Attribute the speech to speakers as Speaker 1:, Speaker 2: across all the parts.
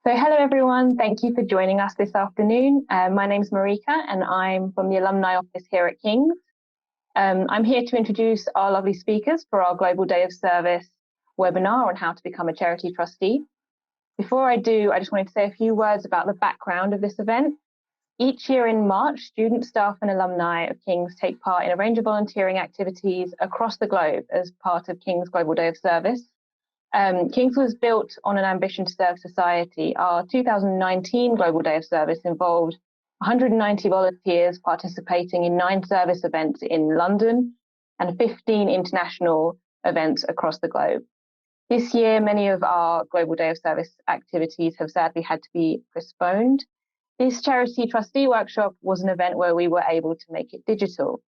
Speaker 1: So hello everyone, thank you for joining us this afternoon. My name's Marika and I'm from the Alumni office here at King's. I'm here to introduce our lovely speakers for our Global Day of Service webinar on how to become a charity trustee. Before I do, I just wanted to say a few words about the background of this event. Each year in March, students, staff and alumni of King's take part in a range of volunteering activities across the globe as part of King's Global Day of Service. King's was built on an ambition to serve society. Our 2019 Global Day of Service involved 190 volunteers participating in 9 service events in London and 15 international events across the globe. This year, many of our Global Day of Service activities have sadly had to be postponed. This charity trustee workshop was an event where we were able to make it digital.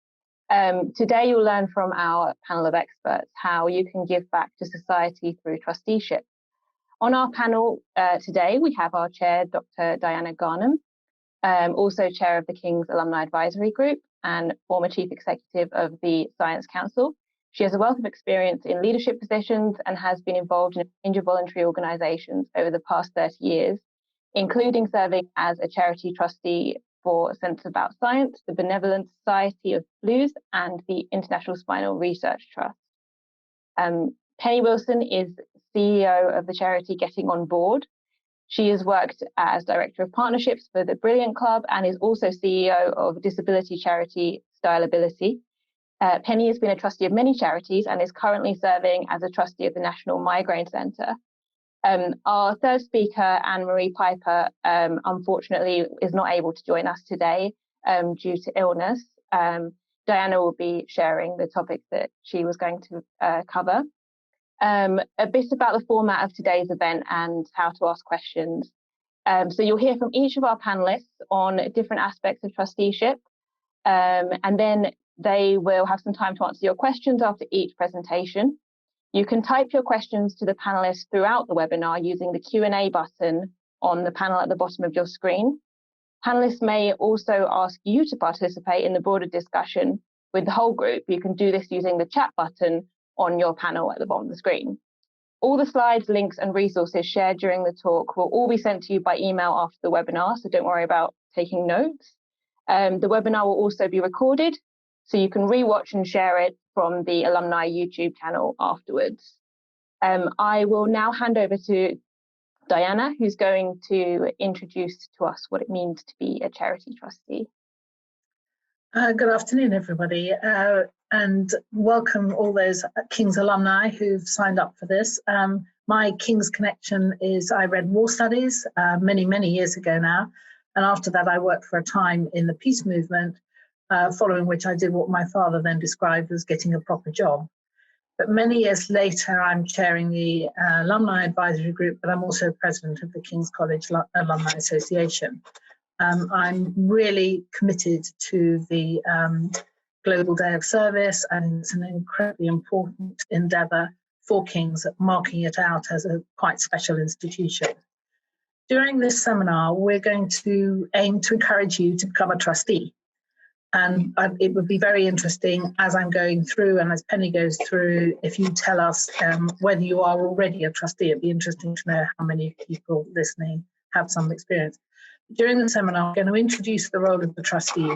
Speaker 1: Today, you'll learn from our panel of experts how you can give back to society through trusteeship. On our panel today, we have our chair, Dr. Diana Garnham, also chair of the King's Alumni Advisory Group and former chief executive of the Science Council. She has a wealth of experience in leadership positions and has been involved in a range of voluntary organisations over the past 30 years, including serving as a charity trustee for Centres About Science, the Benevolent Society of Blues, and the International Spinal Research Trust. Penny Wilson is CEO of the charity Getting On Board. She has worked as Director of Partnerships for the Brilliant Club and is also CEO of disability charity Styleability. Penny has been a trustee of many charities and is currently serving as a trustee of the National Migraine Centre. Our third speaker, Anne-Marie Piper, unfortunately is not able to join us today due to illness. Diana will be sharing the topic that she was going to cover. A bit about the format of today's event and how to ask questions. So you'll hear from each of our panelists on different aspects of trusteeship, and then they will have some time to answer your questions after each presentation. You can type your questions to the panelists throughout the webinar using the Q&A button on the panel at the bottom of your screen. Panelists may also ask you to participate in the broader discussion with the whole group. You can do this using the chat button on your panel at the bottom of the screen. All the slides, links and resources shared during the talk will all be sent to you by email after the webinar, so don't worry about taking notes. The webinar will also be recorded, so you can rewatch and share it from the Alumni YouTube channel afterwards. I will now hand over to Diana, who's going to introduce to us what it means to be a charity trustee.
Speaker 2: Good afternoon, everybody, and welcome all those King's alumni who've signed up for this. My King's connection is I read war studies many, many years ago now, and after that I worked for a time in the peace movement, following which I did what my father then described as getting a proper job. But many years later, I'm chairing the Alumni Advisory Group, but I'm also president of the King's College Alumni Association. I'm really committed to the Global Day of Service, and it's an incredibly important endeavour for King's, marking it out as a quite special institution. During this seminar, we're going to aim to encourage you to become a trustee. And it would be very interesting as I'm going through and as Penny goes through, if you tell us whether you are already a trustee. It'd be interesting to know how many people listening have some experience. During the seminar, I'm going to introduce the role of the trustee,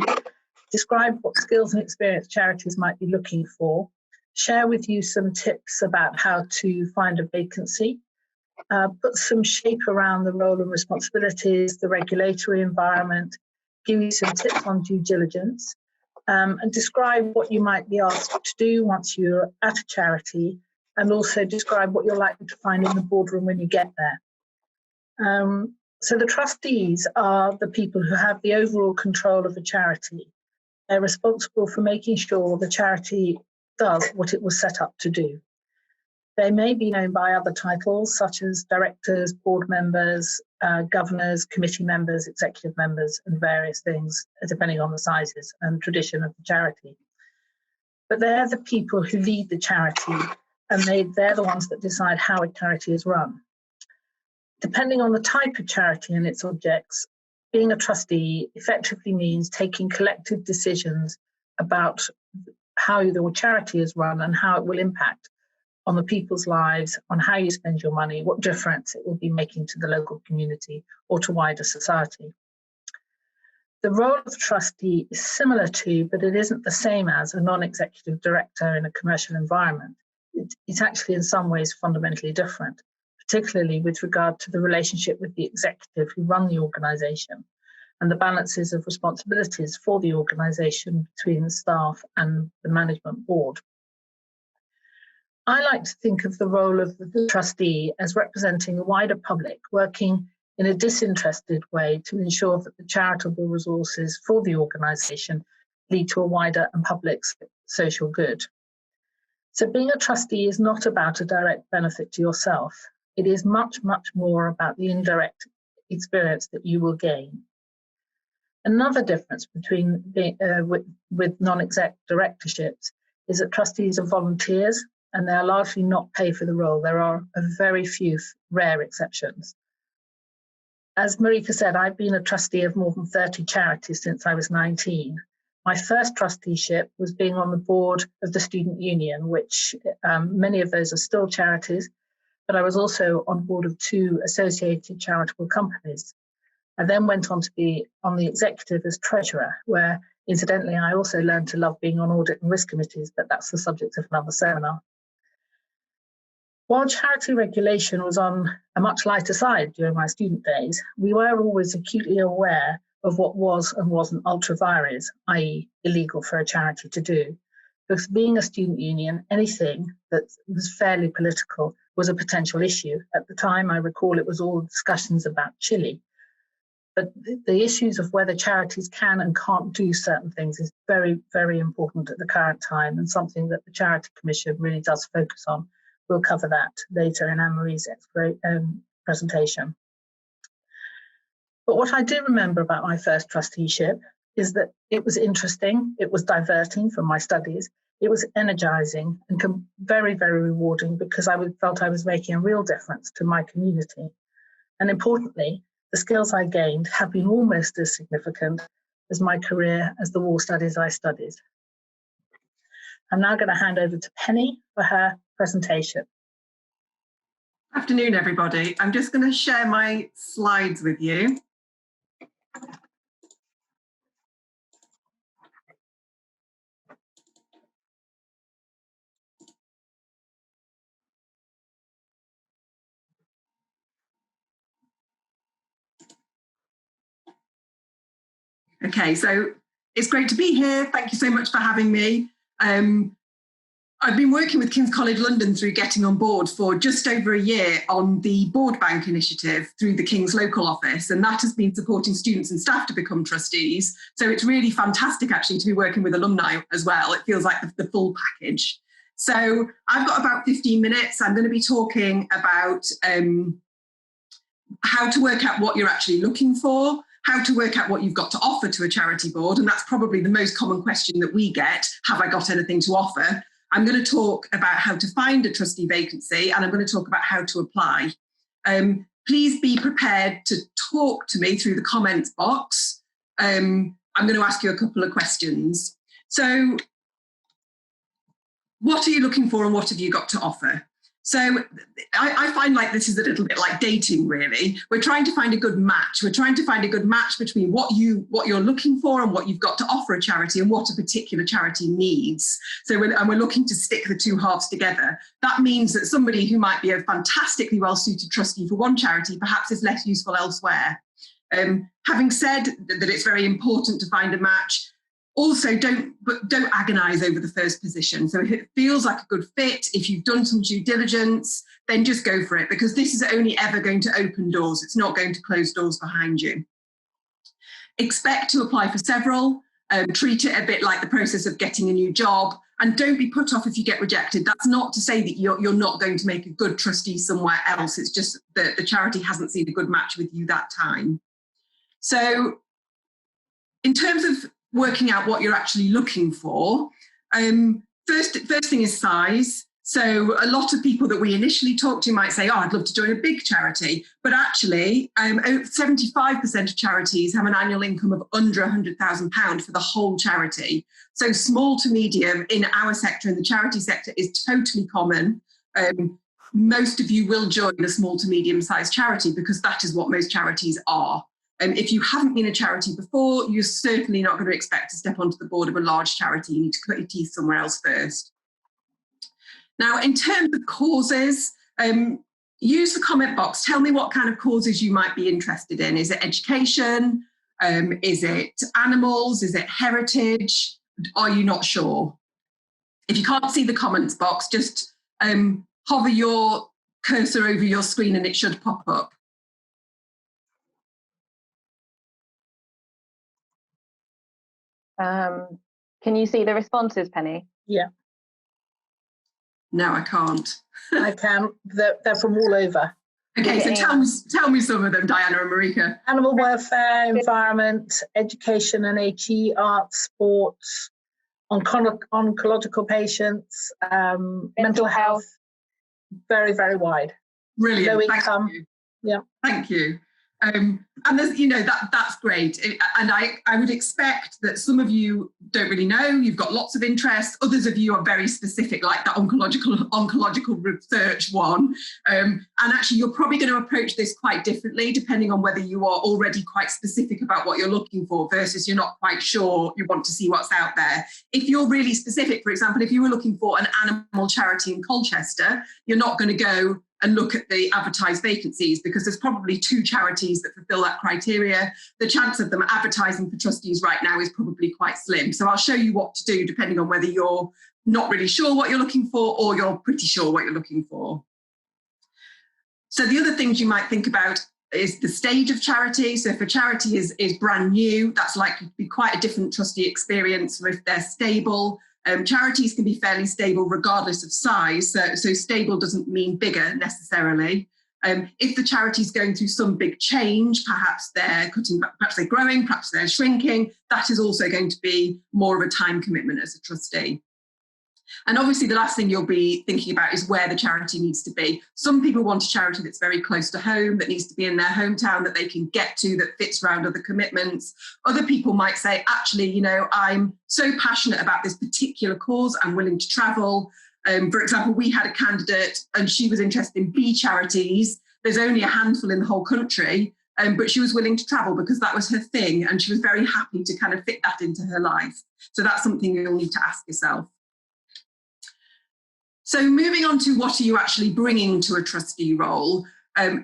Speaker 2: describe what skills and experience charities might be looking for, share with you some tips about how to find a vacancy, put some shape around the role and responsibilities, the regulatory environment, give you some tips on due diligence, and describe what you might be asked to do once you're at a charity, and also describe what you're likely to find in the boardroom when you get there. So the trustees are the people who have the overall control of the charity. They're responsible for making sure the charity does what it was set up to do. They may be known by other titles such as directors, board members, governors, committee members, executive members, and various things, depending on the sizes and tradition of the charity. But they're the people who lead the charity, and they're the ones that decide how a charity is run. Depending on the type of charity and its objects, being a trustee effectively means taking collective decisions about how the charity is run and how it will impact on the people's lives, on how you spend your money, what difference it will be making to the local community or to wider society. The role of the trustee is similar to, but it isn't the same as, a non-executive director in a commercial environment. It's actually in some ways fundamentally different, particularly with regard to the relationship with the executive who run the organisation and the balances of responsibilities for the organisation between the staff and the management board. I like to think of the role of the trustee as representing a wider public, working in a disinterested way to ensure that the charitable resources for the organisation lead to a wider and public social good. So being a trustee is not about a direct benefit to yourself. It is much, much more about the indirect experience that you will gain. Another difference between with non-exec directorships is that trustees are volunteers and they are largely not paid for the role. There are a very few rare exceptions. As Marika said, I've been a trustee of more than 30 charities since I was 19. My first trusteeship was being on the board of the Student Union, which many of those are still charities, but I was also on board of 2 associated charitable companies. I then went on to be on the executive as treasurer, where incidentally I also learned to love being on audit and risk committees, but that's the subject of another seminar. While charity regulation was on a much lighter side during my student days, we were always acutely aware of what was and wasn't ultra vires, i.e. illegal for a charity to do. Because being a student union, anything that was fairly political was a potential issue. At the time, I recall it was all discussions about Chile. But the issues of whether charities can and can't do certain things is very, very important at the current time, and something that the Charity Commission really does focus on. We'll cover that later in Anne-Marie's presentation. But what I do remember about my first trusteeship is that it was interesting, it was diverting from my studies, it was energising and very, very rewarding because I felt I was making a real difference to my community. And importantly, the skills I gained have been almost as significant as my career as the war studies I studied. I'm now going to hand over to Penny for her presentation.
Speaker 3: Afternoon, everybody. I'm just going to share my slides with you. Okay, so it's great to be here. Thank you so much for having me. I've been working with King's College London through getting on board for just over a year on the Board Bank initiative through the King's local office, and that has been supporting students and staff to become trustees. So it's really fantastic actually to be working with alumni as well. It feels like the full package. So I've got about 15 minutes. I'm going to be talking about how to work out what you're actually looking for, how to work out what you've got to offer to a charity board, and that's probably the most common question that we get, have I got anything to offer? I'm going to talk about how to find a trustee vacancy, and I'm going to talk about how to apply. Please be prepared to talk to me through the comments box. I'm going to ask you a couple of questions. So what are you looking for and what have you got to offer? So I find like this is a little bit like dating, really. We're trying to find a good match. We're trying to find a good match between what you're looking for and what you've got to offer a charity and what a particular charity needs. So we're looking to stick the two halves together. That means that somebody who might be a fantastically well-suited trustee for one charity perhaps is less useful elsewhere. Having said that it's very important to find a match, also, don't agonise over the first position. So if it feels like a good fit, if you've done some due diligence, then just go for it, because this is only ever going to open doors. It's not going to close doors behind you. Expect to apply for several. Treat it a bit like the process of getting a new job, and don't be put off if you get rejected. That's not to say that you're not going to make a good trustee somewhere else. It's just that the charity hasn't seen a good match with you that time. So in terms of working out what you're actually looking for, first thing is size. So a lot of people that we initially talk to might say, oh, I'd love to join a big charity. But actually, 75% of charities have an annual income of under £100,000 for the whole charity. So small to medium in our sector, in the charity sector, is totally common. most of you will join a small to medium-sized charity because that is what most charities are. If you haven't been a charity before, you're certainly not going to expect to step onto the board of a large charity. You need to cut your teeth somewhere else first. Now, in terms of causes, use the comment box. Tell me what kind of causes you might be interested in. Is it education? Is it animals? Is it heritage? Are you not sure? If you can't see the comments box, just hover your cursor over your screen and it should pop up.
Speaker 1: Can you see the responses, Penny?
Speaker 2: Yeah.
Speaker 3: No, I can't.
Speaker 2: I can. They're from all over.
Speaker 3: Okay, so tell me some of them, Diana and Marika.
Speaker 2: Animal welfare, environment, education and HE, arts, sports, oncological patients, mental health. Very, very wide.
Speaker 3: Brilliant.
Speaker 2: Low income. Yeah.
Speaker 3: Thank you. And there's, that's great. And I would expect that some of you don't really know, you've got lots of interest. Others of you are very specific, like that oncological research one. And actually, you're probably going to approach this quite differently, depending on whether you are already quite specific about what you're looking for versus you're not quite sure, you want to see what's out there. If you're really specific, for example, if you were looking for an animal charity in Colchester, you're not going to go and look at the advertised vacancies because there's probably 2 charities that fulfill that criteria. The chance of them advertising for trustees right now is probably quite slim. So I'll show you what to do depending on whether you're not really sure what you're looking for or you're pretty sure what you're looking for. So the other things you might think about is the stage of charity. So if a charity is brand new, that's likely to be quite a different trustee experience from if they're stable. Charities can be fairly stable regardless of size, so stable doesn't mean bigger necessarily. If the charity is going through some big change, perhaps they're cutting back, perhaps they're growing, perhaps they're shrinking, that is also going to be more of a time commitment as a trustee. And obviously the last thing you'll be thinking about is where the charity needs to be. Some people want a charity that's very close to home, that needs to be in their hometown, that they can get to, that fits around other commitments. Other people might say, actually, I'm so passionate about this particular cause, I'm willing to travel. For example, we had a candidate and she was interested in bee charities. There's only a handful in the whole country, but she was willing to travel because that was her thing. And she was very happy to kind of fit that into her life. So that's something you'll need to ask yourself. So moving on to what are you actually bringing to a trustee role?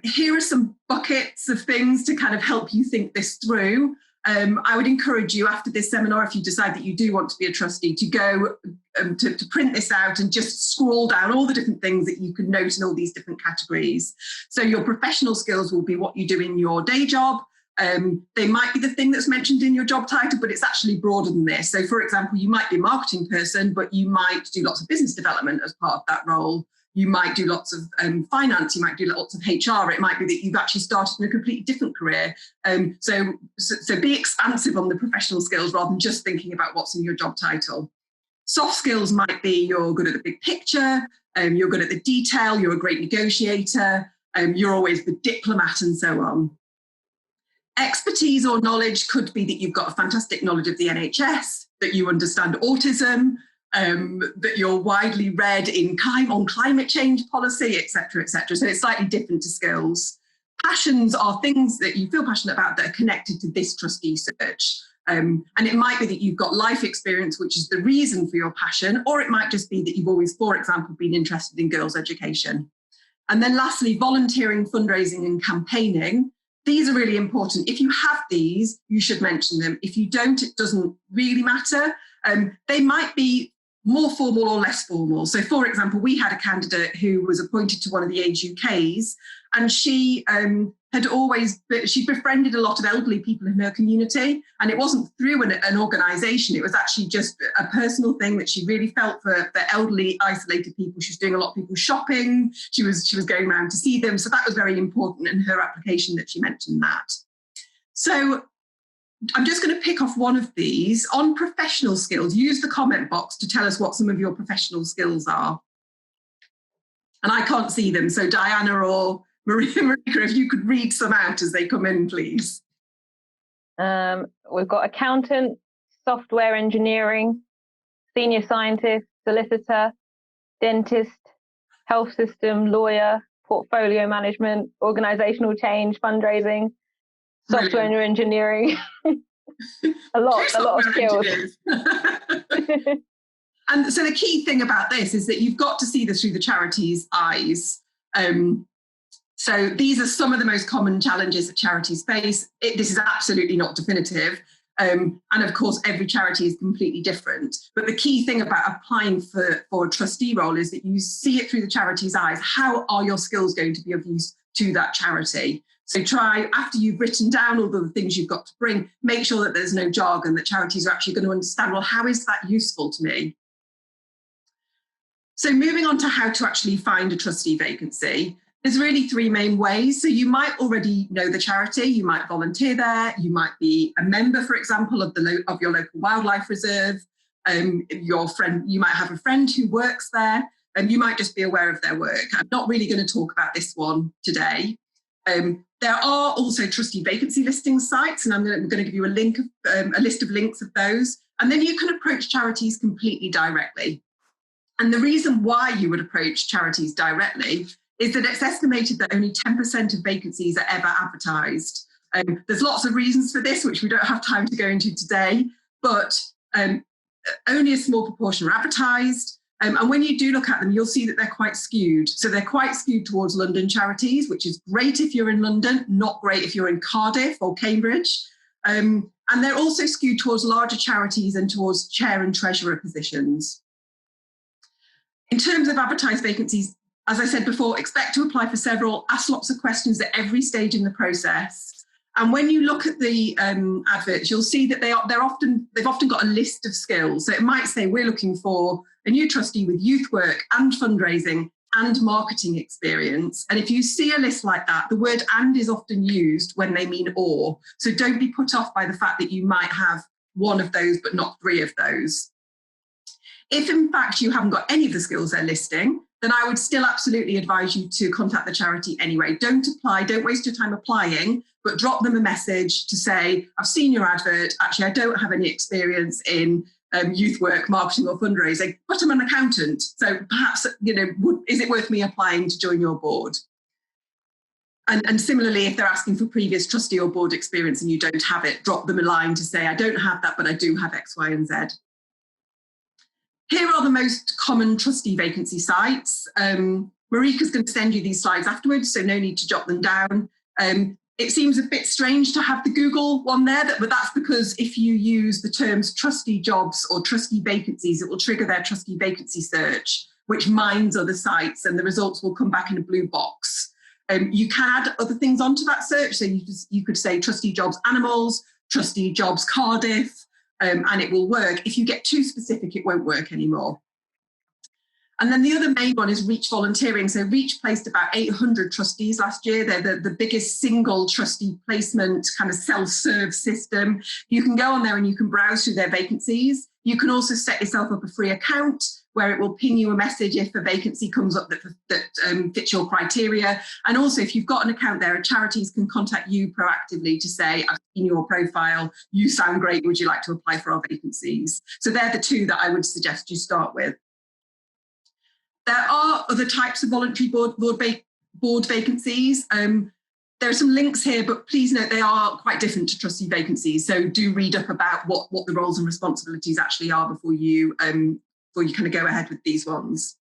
Speaker 3: Here are some buckets of things to kind of help you think this through. I would encourage you after this seminar, if you decide that you do want to be a trustee, to go to print this out and just scroll down all the different things that you can note in all these different categories. So your professional skills will be what you do in your day job. They might be the thing that's mentioned in your job title, but it's actually broader than this. So, for example, you might be a marketing person, but you might do lots of business development as part of that role. You might do lots of finance. You might do lots of HR. It might be that you've actually started in a completely different career. So be expansive on the professional skills rather than just thinking about what's in your job title. Soft skills might be you're good at the big picture, you're good at the detail, you're a great negotiator, you're always the diplomat and so on. Expertise or knowledge could be that you've got a fantastic knowledge of the NHS, that you understand autism, that you're widely read on climate change policy, etc., etc. So it's slightly different to skills. Passions are things that you feel passionate about that are connected to this trustee search. And it might be that you've got life experience, which is the reason for your passion, or it might just be that you've always, for example, been interested in girls' education. And then lastly, volunteering, fundraising and campaigning. These are really important. If you have these, you should mention them. If you don't, it doesn't really matter. They might be more formal or less formal. So, for example, we had a candidate who was appointed to one of the Age UKs, and she she befriended a lot of elderly people in her community, and it wasn't through an organisation. It was actually just a personal thing that she really felt for elderly, isolated people. She was doing a lot of people shopping. She was going around to see them. So that was very important in her application that she mentioned that. So I'm just going to pick off one of these. On professional skills, use the comment box to tell us what some of your professional skills are. And I can't see them, so Diana or Marika, if you could read some out as they come in, please.
Speaker 1: We've got accountant, software engineering, senior scientist, solicitor, dentist, health system, lawyer, portfolio management, organizational change, fundraising, software engineering. a lot of skills.
Speaker 3: And so the key thing about this is that you've got to see this through the charity's eyes. So these are some of the most common challenges that charities face. This is absolutely not definitive. And of course, every charity is completely different. But the key thing about applying for a trustee role is that you see it through the charity's eyes. How are your skills going to be of use to that charity? So try, after you've written down all the things you've got to bring, make sure that there's no jargon, that charities are actually going to understand, well, how is that useful to me? So moving on to how to actually find a trustee vacancy, there's really three main ways. So you might already know the charity, you might volunteer there, you might be a member, for example, of your local wildlife reserve. You might have a friend who works there, and you might just be aware of their work. I'm not really going to talk about this one today. There are also trustee vacancy listing sites, and I'm going to give you a list of links of those. And then you can approach charities completely directly. And the reason why you would approach charities directly is that it's estimated that only 10% of vacancies are ever advertised. There's lots of reasons for this, which we don't have time to go into today, but only a small proportion are advertised. And when you do look at them, you'll see that they're quite skewed. So they're quite skewed towards London charities, which is great if you're in London, not great if you're in Cardiff or Cambridge. And they're also skewed towards larger charities and towards chair and treasurer positions. In terms of advertised vacancies, as I said before, expect to apply for several, ask lots of questions at every stage in the process. And when you look at the adverts, you'll see that they've often got a list of skills. So it might say we're looking for a new trustee with youth work and fundraising and marketing experience. And if you see a list like that, the word "and" is often used when they mean "or." So don't be put off by the fact that you might have one of those, but not three of those. If in fact you haven't got any of the skills they're listing, then I would still absolutely advise you to contact the charity anyway. Don't apply, don't waste your time applying, but drop them a message to say, I've seen your advert, actually I don't have any experience in youth work, marketing or fundraising, but I'm an accountant. So perhaps, is it worth me applying to join your board? And similarly, if they're asking for previous trustee or board experience and you don't have it, drop them a line to say, I don't have that, but I do have X, Y, and Z. Here are the most common trustee vacancy sites. Marika's going to send you these slides afterwards, so no need to jot them down. It seems a bit strange to have the Google one there, but that's because if you use the terms trustee jobs or trustee vacancies, it will trigger their trustee vacancy search, which mines other sites, and the results will come back in a blue box. You can add other things onto that search. So you could say trustee jobs animals, trustee jobs Cardiff, and it will work. If you get too specific, it won't work anymore. And then the other main one is Reach volunteering. So Reach placed about 800 trustees last year. They're the biggest single trustee placement kind of self-serve system. You can go on there and you can browse through their vacancies. You can also set yourself up a free account where it will ping you a message if a vacancy comes up that fits your criteria. And also, if you've got an account there, charities can contact you proactively to say, I've seen your profile, you sound great, would you like to apply for our vacancies? So they're the two that I would suggest you start with. There are other types of voluntary board vacancies. There are some links here, but please note they are quite different to trustee vacancies. So do read up about what the roles and responsibilities actually are before you kind of go ahead with these ones.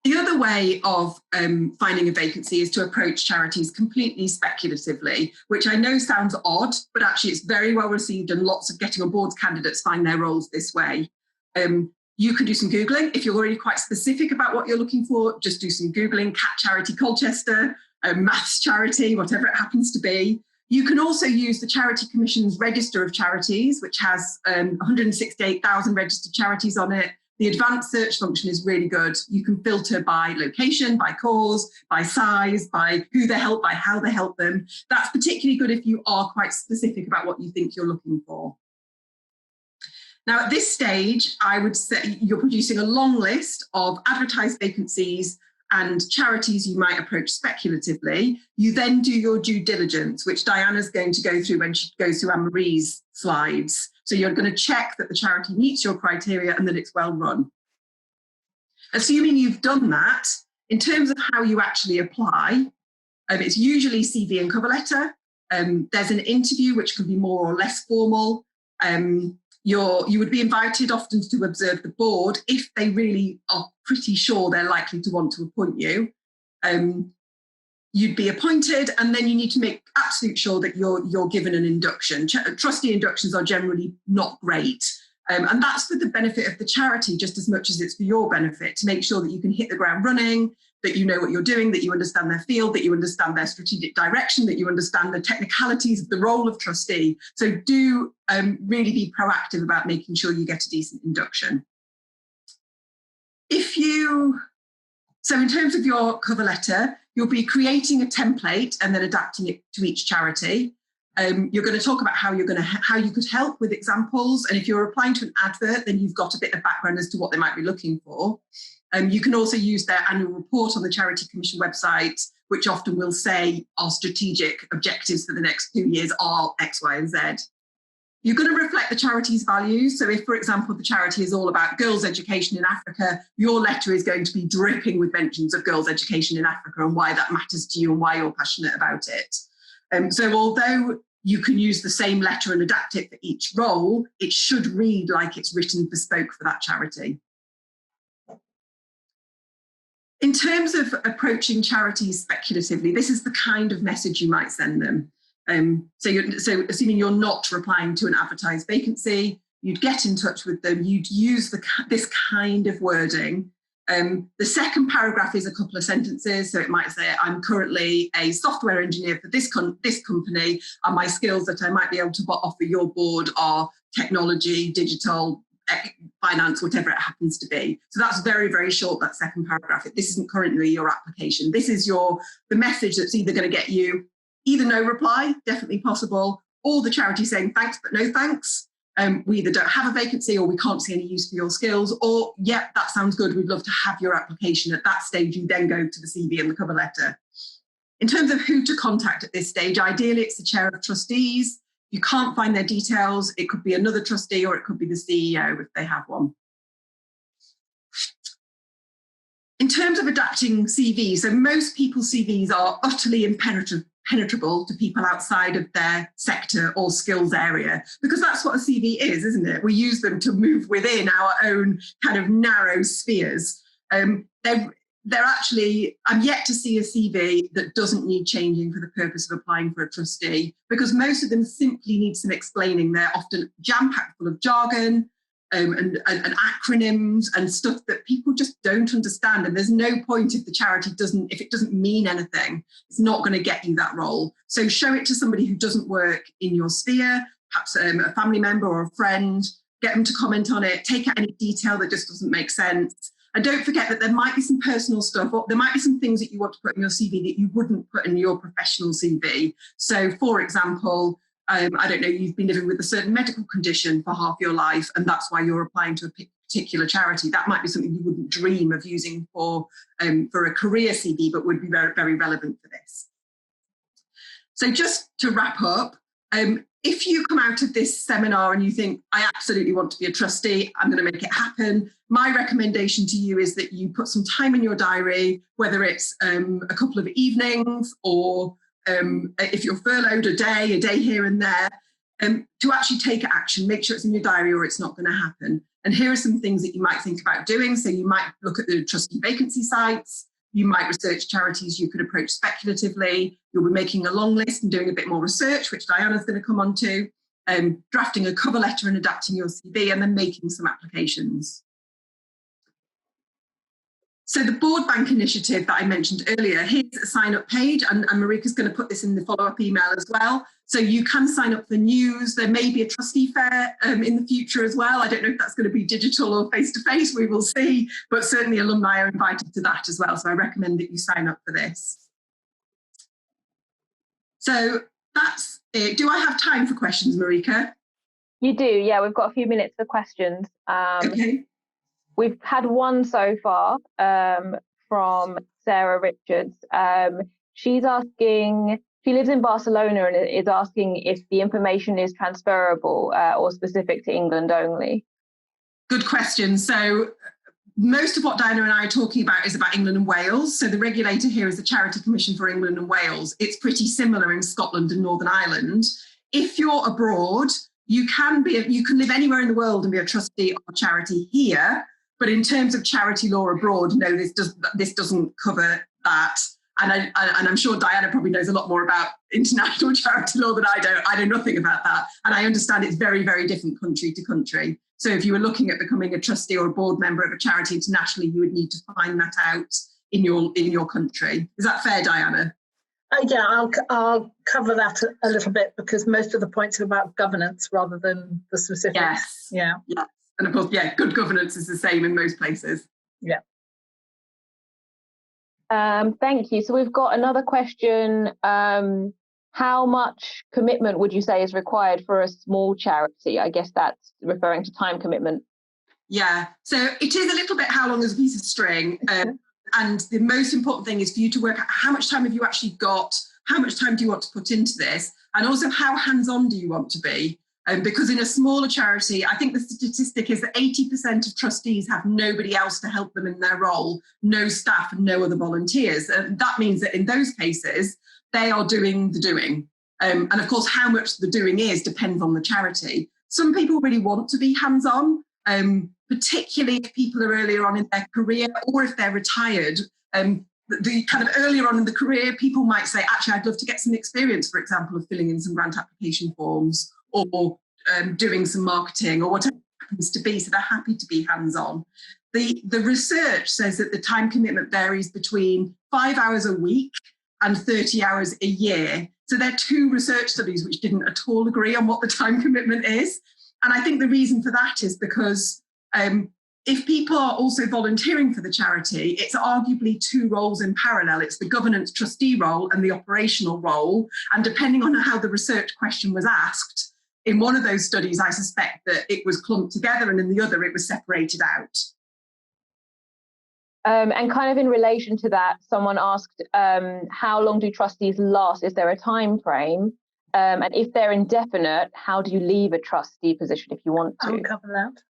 Speaker 3: The other way of finding a vacancy is to approach charities completely speculatively, which I know sounds odd, but actually it's very well received and lots of getting on board candidates find their roles this way. You can do some Googling. If you're already quite specific about what you're looking for, just do some Googling, Cat Charity Colchester, Maths Charity, whatever it happens to be. You can also use the Charity Commission's Register of Charities, which has 168,000 registered charities on it. The advanced search function is really good. You can filter by location, by cause, by size, by who they help, by how they help them. That's particularly good if you are quite specific about what you think you're looking for. Now, at this stage, I would say you're producing a long list of advertised vacancies and charities you might approach speculatively. You then do your due diligence, which Diana's going to go through when she goes through Anne-Marie's slides. So you're going to check that the charity meets your criteria and that it's well run. Assuming you've done that, in terms of how you actually apply, it's usually CV and cover letter. There's an interview, which can be more or less formal. You would be invited often to observe the board if they really are pretty sure they're likely to want to appoint you. You'd be appointed, and then you need to make absolute sure that you're given an induction. Trustee inductions are generally not great. And that's for the benefit of the charity just as much as it's for your benefit, to make sure that you can hit the ground running, that you know what you're doing, that you understand their field, that you understand their strategic direction, that you understand the technicalities of the role of trustee. So do really be proactive about making sure you get a decent induction. So in terms of your cover letter, you'll be creating a template and then adapting it to each charity. You're going to talk about how you could help with examples. And if you're applying to an advert, then you've got a bit of background as to what they might be looking for. You can also use their annual report on the Charity Commission website, which often will say our strategic objectives for the next 2 years are X, Y, and Z. You're going to reflect the charity's values. So if, for example, the charity is all about girls' education in Africa, your letter is going to be dripping with mentions of girls' education in Africa and why that matters to you and why you're passionate about it. So although you can use the same letter and adapt it for each role, it should read like it's written bespoke for that charity. In terms of approaching charities speculatively, this is the kind of message you might send them. So assuming you're not replying to an advertised vacancy, you'd get in touch with them, you'd use this kind of wording. The second paragraph is a couple of sentences, so it might say, I'm currently a software engineer for this company, and my skills that I might be able to offer your board are technology, digital, finance, whatever it happens to be. So that's very, very short, that second paragraph. This isn't currently your application. This is the message that's either going to get you either no reply, definitely possible, or the charity saying thanks but no thanks. We either don't have a vacancy or we can't see any use for your skills, or, yep, that sounds good, we'd love to have your application. At that stage, you then go to the CV and the cover letter. In terms of who to contact at this stage, ideally it's the chair of trustees. You can't find their details. It could be another trustee or it could be the CEO if they have one. In terms of adapting CVs, so most people's CVs are utterly impenetrable to people outside of their sector or skills area, because that's what a CV is, isn't it? We use them to move within our own kind of narrow spheres. They're actually, I'm yet to see a CV that doesn't need changing for the purpose of applying for a trustee, because most of them simply need some explaining. They're often jam-packed full of jargon and acronyms and stuff that people just don't understand. And there's no point if the charity if it doesn't mean anything, it's not going to get you that role. So show it to somebody who doesn't work in your sphere, perhaps a family member or a friend, get them to comment on it, take out any detail that just doesn't make sense. And don't forget that there might be some personal stuff, or there might be some things that you want to put in your CV that you wouldn't put in your professional CV. So, for example, I don't know, you've been living with a certain medical condition for half your life, and that's why you're applying to a particular charity. That might be something you wouldn't dream of using for a career CV, but would be very, very relevant for this. So just to wrap up, if you come out of this seminar and you think, I absolutely want to be a trustee, I'm going to make it happen, my recommendation to you is that you put some time in your diary, whether it's a couple of evenings or if you're furloughed a day here and there, to actually take action. Make sure it's in your diary or it's not going to happen. And here are some things that you might think about doing. So you might look at the trustee vacancy sites. You might research charities you could approach speculatively. You'll be making a long list and doing a bit more research, which Diana's going to come on to, drafting a cover letter and adapting your CV, and then making some applications. So the Board Bank initiative that I mentioned earlier, here's a sign-up page, and Marika's going to put this in the follow-up email as well. So you can sign up for news. There may be a trustee fair in the future as well. I don't know if that's going to be digital or face-to-face, we will see, but certainly alumni are invited to that as well. So I recommend that you sign up for this. So that's it. Do I have time for questions, Marika?
Speaker 1: You do, yeah. We've got a few minutes for questions.
Speaker 3: Okay.
Speaker 1: We've had one so far from Sarah Richards. She's asking, she lives in Barcelona and is asking if the information is transferable or specific to England only.
Speaker 3: Good question. So most of what Diana and I are talking about is about England and Wales. So the regulator here is the Charity Commission for England and Wales. It's pretty similar in Scotland and Northern Ireland. If you're abroad, you can live anywhere in the world and be a trustee of a charity here. But in terms of charity law abroad, no, this doesn't cover that. And I'm sure Diana probably knows a lot more about international charity law than I do. I know nothing about that. And I understand it's very, very different country to country. So if you were looking at becoming a trustee or a board member of a charity internationally, you would need to find that out in your country. Is that fair, Diana?
Speaker 2: Yeah, I'll cover that a little bit, because most of the points are about governance rather than the specifics.
Speaker 3: Yes.
Speaker 2: Yeah.
Speaker 3: Yes. And of course, yeah, good governance is the same in most places.
Speaker 2: Yeah.
Speaker 1: Thank you. So we've got another question. How much commitment would you say is required for a small charity? I guess that's referring to time commitment.
Speaker 3: Yeah, so it is a little bit how long is a piece of string. And the most important thing is for you to work out how much time have you actually got, how much time do you want to put into this, and also how hands-on do you want to be? Because in a smaller charity, I think the statistic is that 80% of trustees have nobody else to help them in their role, no staff and no other volunteers. And that means that in those cases, they are doing the doing. And of course, how much the doing is depends on the charity. Some people really want to be hands-on, particularly if people are earlier on in their career or if they're retired. The kind of earlier on in the career, people might say, actually, I'd love to get some experience, for example, of filling in some grant application forms or doing some marketing or whatever it happens to be. So they're happy to be hands-on. The research says that the time commitment varies between 5 hours a week and 30 hours a year. So there are two research studies which didn't at all agree on what the time commitment is. And I think the reason for that is because if people are also volunteering for the charity, it's arguably two roles in parallel. It's the governance trustee role and the operational role. And depending on how the research question was asked, in one of those studies, I suspect that it was clumped together, and in the other, it was separated out.
Speaker 1: And kind of in relation to that, someone asked, how long do trustees last? Is there a time frame? And if they're indefinite, how do you leave a trustee position if you want to?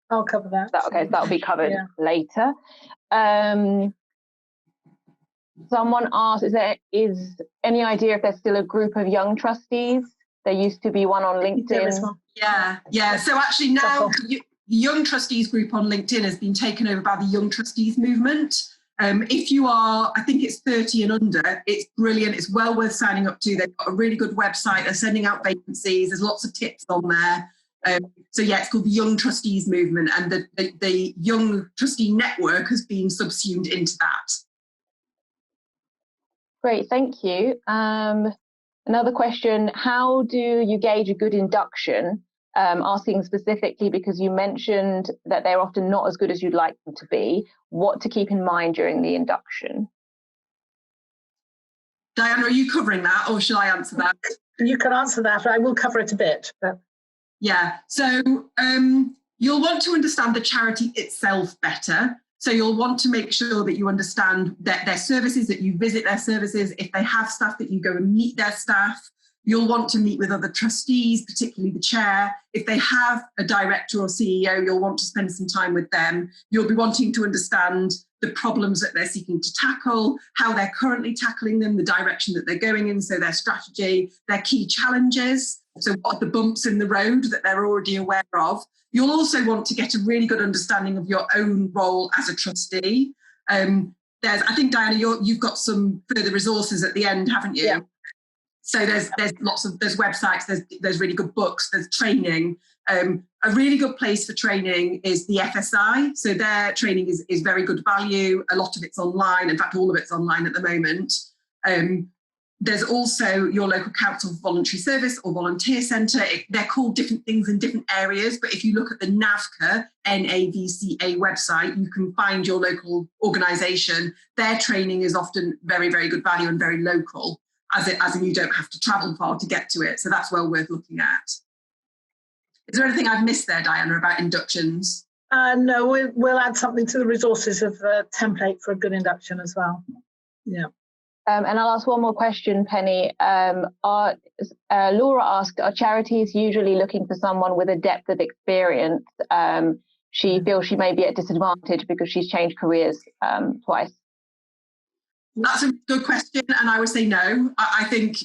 Speaker 2: I'll cover that.
Speaker 1: Okay, so that'll be covered later. Someone asked, is any idea if there's still a group of young trustees? There used to be one on LinkedIn.
Speaker 3: Yeah. So actually now the Young Trustees group on LinkedIn has been taken over by the Young Trustees movement. If you are, I think it's 30 and under, it's brilliant. It's well worth signing up to. They've got a really good website. They're sending out vacancies. There's lots of tips on there. So yeah, it's called the Young Trustees movement, and the Young Trustee Network has been subsumed into that.
Speaker 1: Great, thank you. Another question, how do you gauge a good induction? Asking specifically because you mentioned that they're often not as good as you'd like them to be. What to keep in mind during the induction?
Speaker 3: Diana, are you covering that, or shall I answer that?
Speaker 2: You can answer that. I will cover it a bit. But...
Speaker 3: Yeah, so you'll want to understand the charity itself better. So you'll want to make sure that you understand their services, that you visit their services. If they have staff, that you go and meet their staff. You'll want to meet with other trustees, particularly the chair. If they have a director or CEO, you'll want to spend some time with them. You'll be wanting to understand the problems that they're seeking to tackle, how they're currently tackling them, the direction that they're going in, so their strategy, their key challenges. So what are the bumps in the road that they're already aware of? You'll also want to get a really good understanding of your own role as a trustee. I think, Diana, you've got some further resources at the end, haven't you?
Speaker 2: Yeah.
Speaker 3: So there's websites, there's really good books, there's training. A really good place for training is the FSI. So their training is very good value. A lot of it's online. In fact, all of it's online at the moment. There's also your local council voluntary service or volunteer centre. They're called different things in different areas, but if you look at the NAVCA, NAVCA website, you can find your local organisation. Their training is often very, very good value and very local, as in you don't have to travel far to get to it. So that's well worth looking at. Is there anything I've missed there, Diana, about inductions?
Speaker 2: No, we'll add something to the resources of the template for a good induction as well. Yeah.
Speaker 1: And I'll ask one more question, Penny. Laura asked, are charities usually looking for someone with a depth of experience? she feels she may be at disadvantage because she's changed careers twice?
Speaker 3: That's a good question, and I would say no. I think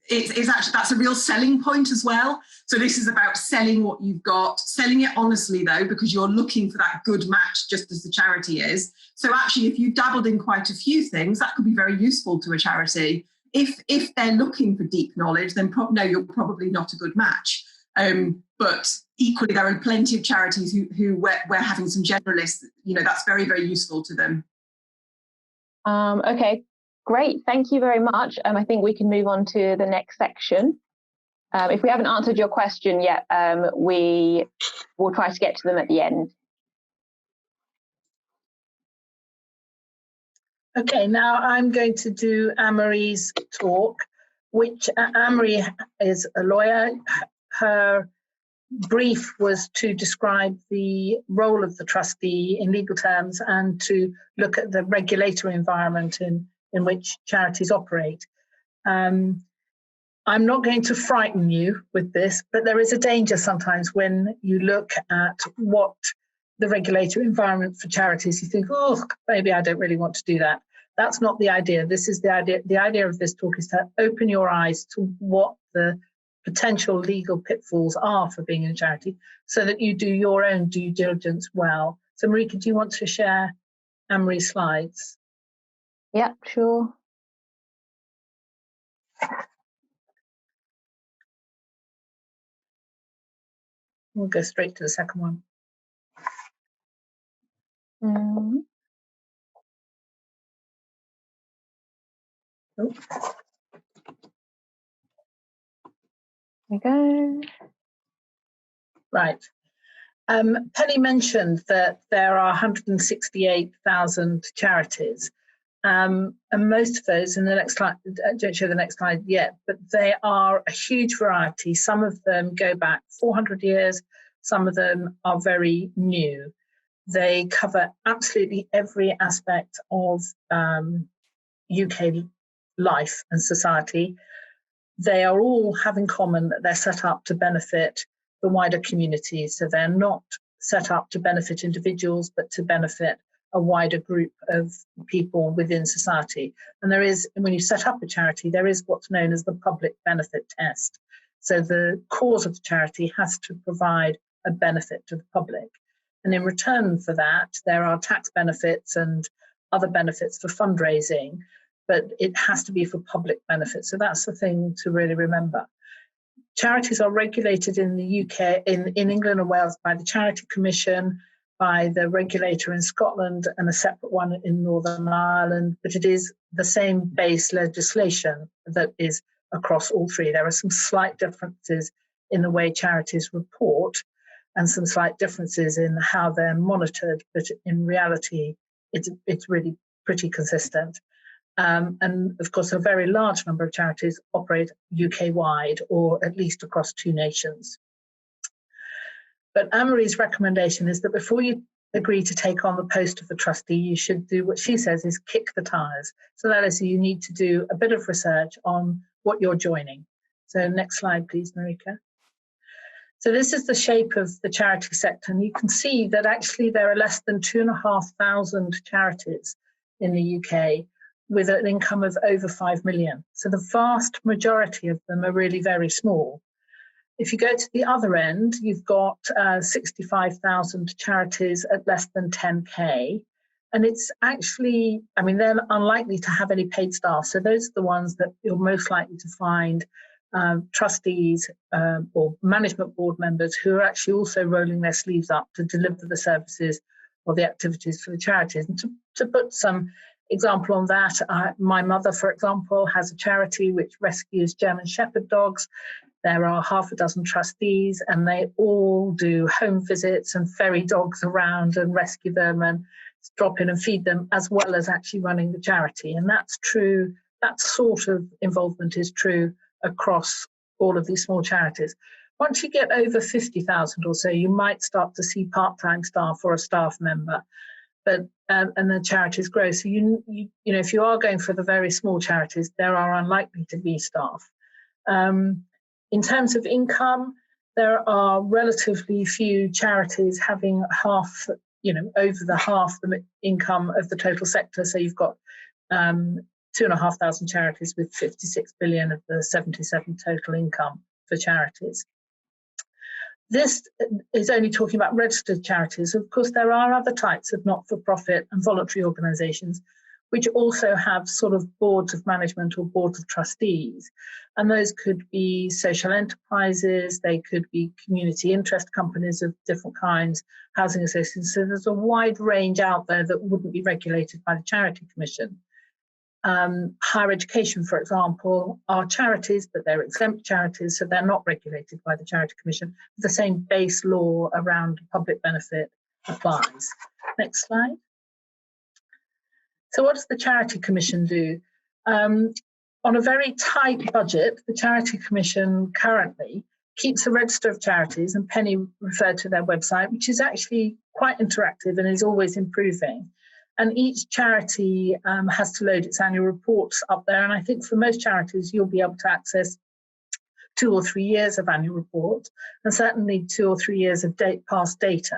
Speaker 3: it's actually, that's a real selling point as well. So this is about selling what you've got, selling it honestly though, because you're looking for that good match just as the charity is. So actually, if you dabbled in quite a few things, that could be very useful to a charity. If they're looking for deep knowledge, then no, you're probably not a good match. But equally, there are plenty of charities who we're having some generalists, that's very, very useful to them.
Speaker 1: Okay, great. Thank you very much. I think we can move on to the next section. If we haven't answered your question yet, we will try to get to them at the end.
Speaker 2: Okay, now I'm going to do Anne-Marie's talk, which Anne-Marie is a lawyer. Her brief was to describe the role of the trustee in legal terms and to look at the regulatory environment in which charities operate. I'm not going to frighten you with this, but there is a danger sometimes when you look at what the regulatory environment for charities, you think, oh, maybe I don't really want to do that. That's not the idea. This is the idea. The idea of this talk is to open your eyes to what the potential legal pitfalls are for being in a charity so that you do your own due diligence well. So Marika, do you want to share Anne-Marie's slides?
Speaker 1: Yeah, sure.
Speaker 2: We'll go straight to the second one. Oh.
Speaker 1: There we go.
Speaker 2: Right. Penny mentioned that there are 168,000 charities. And most of those, in the next slide, don't show the next slide yet, but they are a huge variety. Some of them go back 400 years, some of them are very new. They cover absolutely every aspect of UK life and society. They are all have in common that they're set up to benefit the wider community. So they're not set up to benefit individuals, but to benefit a wider group of people within society. And there is, when you set up a charity, there is what's known as the public benefit test. So the cause of the charity has to provide a benefit to the public. And in return for that, there are tax benefits and other benefits for fundraising, but it has to be for public benefit. So that's the thing to really remember. Charities are regulated in the UK, in England and Wales by the Charity Commission, by the regulator in Scotland and a separate one in Northern Ireland, but it is the same base legislation that is across all three. There are some slight differences in the way charities report and some slight differences in how they're monitored, but in reality, it's really pretty consistent. And of course, a very large number of charities operate UK-wide or at least across two nations. But Anne-Marie's recommendation is that before you agree to take on the post of the trustee, you should do what she says is kick the tires. So that is, you need to do a bit of research on what you're joining. So next slide, please, Marika. So this is the shape of the charity sector. And you can see that actually there are less than 2,500 charities in the UK with an income of over 5 million. So the vast majority of them are really very small. If you go to the other end, you've got 65,000 charities at less than 10K. And it's actually, I mean, they're unlikely to have any paid staff. So those are the ones that you're most likely to find trustees or management board members who are actually also rolling their sleeves up to deliver the services or the activities for the charities. And to put some example on that, my mother, for example, has a charity which rescues German Shepherd dogs. There are half a dozen trustees and they all do home visits and ferry dogs around and rescue them and drop in and feed them, as well as actually running the charity. And that's true, that sort of involvement is true across all of these small charities. Once you get over 50,000 or so, you might start to see part-time staff or a staff member. But and the charities grow. So you know, if you are going for the very small charities, there are unlikely to be staff. In terms of income, there are relatively few charities having half, over half the income of the total sector. So you've got 2,500 charities with 56 billion of the 77 total income for charities. This is only talking about registered charities. Of course, there are other types of not-for-profit and voluntary organisations which also have sort of boards of management or boards of trustees. And those could be social enterprises, they could be community interest companies of different kinds, housing associations. So there's a wide range out there that wouldn't be regulated by the Charity Commission. Higher education, for example, are charities, but they're exempt charities, so they're not regulated by the Charity Commission. The same base law around public benefit applies. Next slide. So what does the Charity Commission do? On a very tight budget, the Charity Commission currently keeps a register of charities, and Penny referred to their website, which is actually quite interactive and is always improving. And each charity has to load its annual reports up there. And I think for most charities, you'll be able to access 2 or 3 years of annual reports, and certainly 2 or 3 years of past data.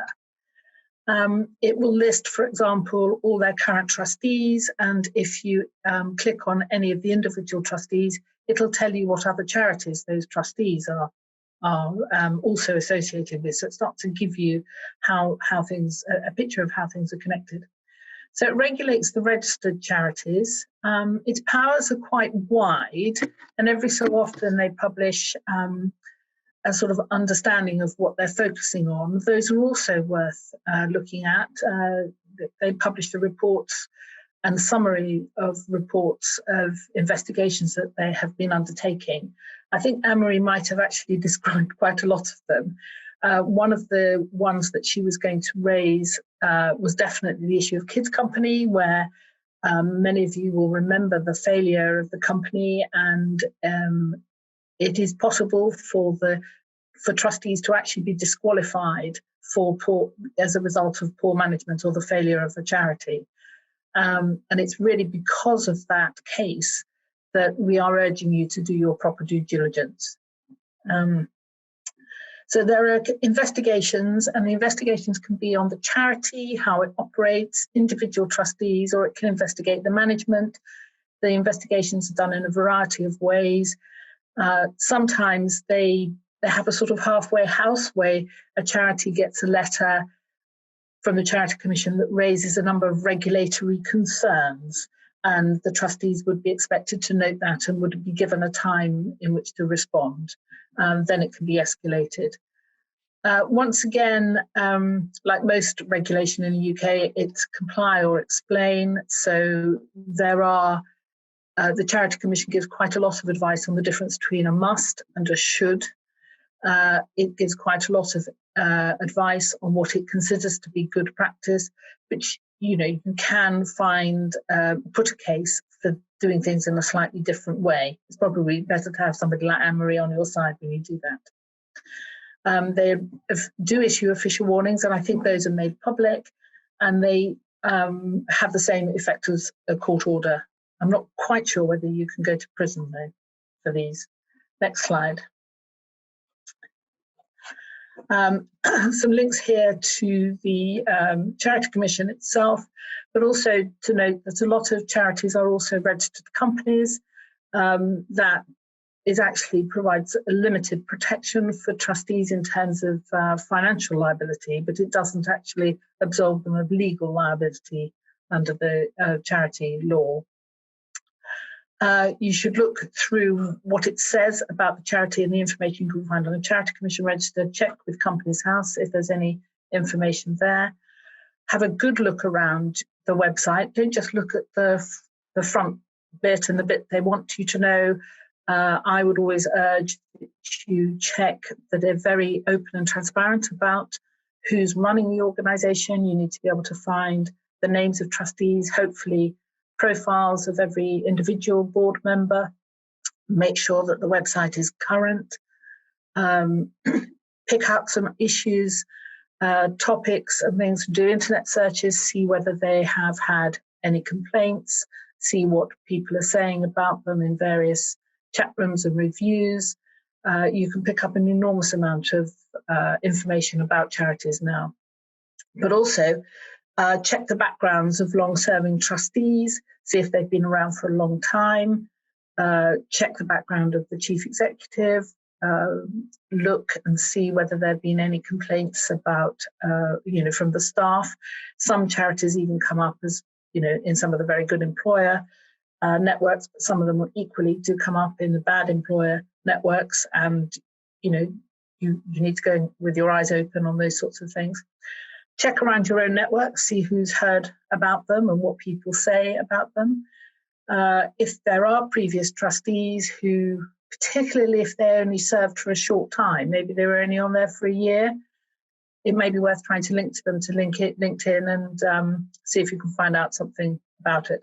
Speaker 2: It will list, for example, all their current trustees. And if you click on any of the individual trustees, it'll tell you what other charities those trustees are also associated with. So it starts to give you how things, a picture of how things are connected. So it regulates the registered charities. Its powers are quite wide, and every so often they publish a sort of understanding of what they're focusing on. Those are also worth looking at. They publish the reports and summary of reports of investigations that they have been undertaking. I think Anne-Marie might have actually described quite a lot of them. One of the ones that she was going to raise was definitely the issue of Kids Company, where many of you will remember the failure of the company, and it is possible for trustees to actually be disqualified as a result of poor management or the failure of a charity. And it's really because of that case that we are urging you to do your proper due diligence. So there are investigations, and the investigations can be on the charity, how it operates, individual trustees, or it can investigate the management. The investigations are done in a variety of ways. Sometimes they have a sort of halfway house where a charity gets a letter from the Charity Commission that raises a number of regulatory concerns, and the trustees would be expected to note that and would be given a time in which to respond. Then it can be escalated. Once again, like most regulation in the UK, it's comply or explain. So there are, the Charity Commission gives quite a lot of advice on the difference between a must and a should. It gives quite a lot of advice on what it considers to be good practice, which, you can find, put a case for doing things in a slightly different way. It's probably better to have somebody like Anne-Marie on your side when you do that. They do issue official warnings, and I think those are made public, and they have the same effect as a court order. I'm not quite sure whether you can go to prison, though, for these. Next slide. Some links here to the Charity Commission itself, but also to note that a lot of charities are also registered companies. That is actually provides a limited protection for trustees in terms of financial liability, but it doesn't actually absolve them of legal liability under the charity law. You should look through what it says about the charity and the information you can find on the Charity Commission register. Check with Companies House if there's any information there. Have a good look around the website. Don't just look at the front bit and the bit they want you to know. I would always urge that you check that they're very open and transparent about who's running the organisation. You need to be able to find the names of trustees, hopefully profiles of every individual board member. Make sure that the website is current. Pick up some issues, topics and things. Do internet searches, see whether they have had any complaints, see what people are saying about them in various chat rooms and reviews. you can pick up an enormous amount of information about charities now. But also check the backgrounds of long-serving trustees, see if they've been around for a long time, check the background of the chief executive, look and see whether there have been any complaints about, from the staff. Some charities even come up as, in some of the very good employer networks, but some of them equally do come up in the bad employer networks, and you need to go in with your eyes open on those sorts of things. Check around your own network, see who's heard about them and what people say about them. If there are previous trustees who, particularly if they only served for a short time, maybe they were only on there for a year, it may be worth trying to link to them to LinkedIn and see if you can find out something about it.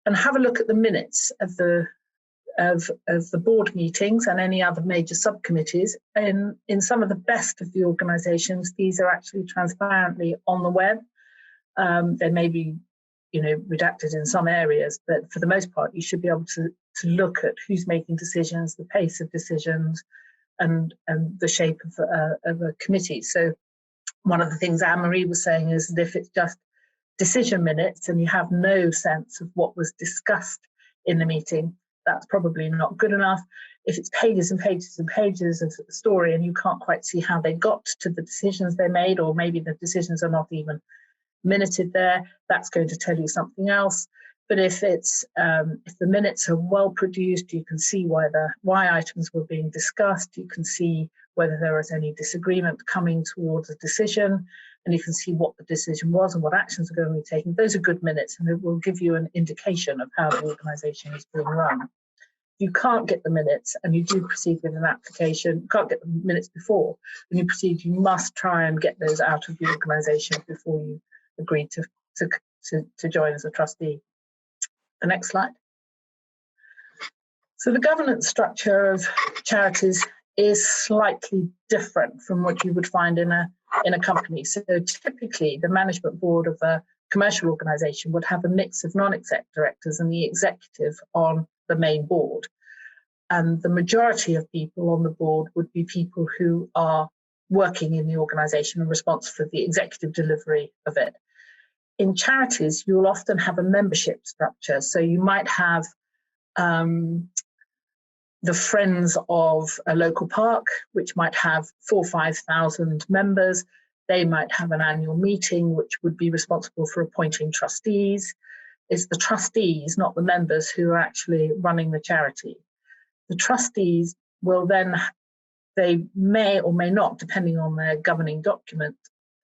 Speaker 2: And have a look at the minutes of the board meetings and any other major subcommittees. In some of the best of the organisations, these are actually transparently on the web. They may be, redacted in some areas, but for the most part, you should be able to look at who's making decisions, the pace of decisions, and the shape of a committee. So one of the things Anne-Marie was saying is that if it's just decision minutes and you have no sense of what was discussed in the meeting, that's probably not good enough. If it's pages and pages and pages of the story and you can't quite see how they got to the decisions they made, or maybe the decisions are not even minuted there, that's going to tell you something else. But if it's if the minutes are well produced, you can see why items were being discussed. You can see whether there was any disagreement coming towards a decision, and you can see what the decision was and what actions are going to be taken. Those are good minutes, and it will give you an indication of how the organisation is being run. You can't get the minutes and you do proceed with an application, you can't get the minutes before, when you proceed, you must try and get those out of the organisation before you agree to join as a trustee. The next slide. So the governance structure of charities is slightly different from what you would find in a company. So typically the management board of a commercial organisation would have a mix of non-exec directors and the executive on the main board. And the majority of people on the board would be people who are working in the organisation and responsible for the executive delivery of it. In charities, you'll often have a membership structure. So you might have the Friends of a local park, which might have 4,000 or 5,000 members. They might have an annual meeting, which would be responsible for appointing trustees. It's the trustees, not the members, who are actually running the charity. The trustees will then, they may or may not, depending on their governing document,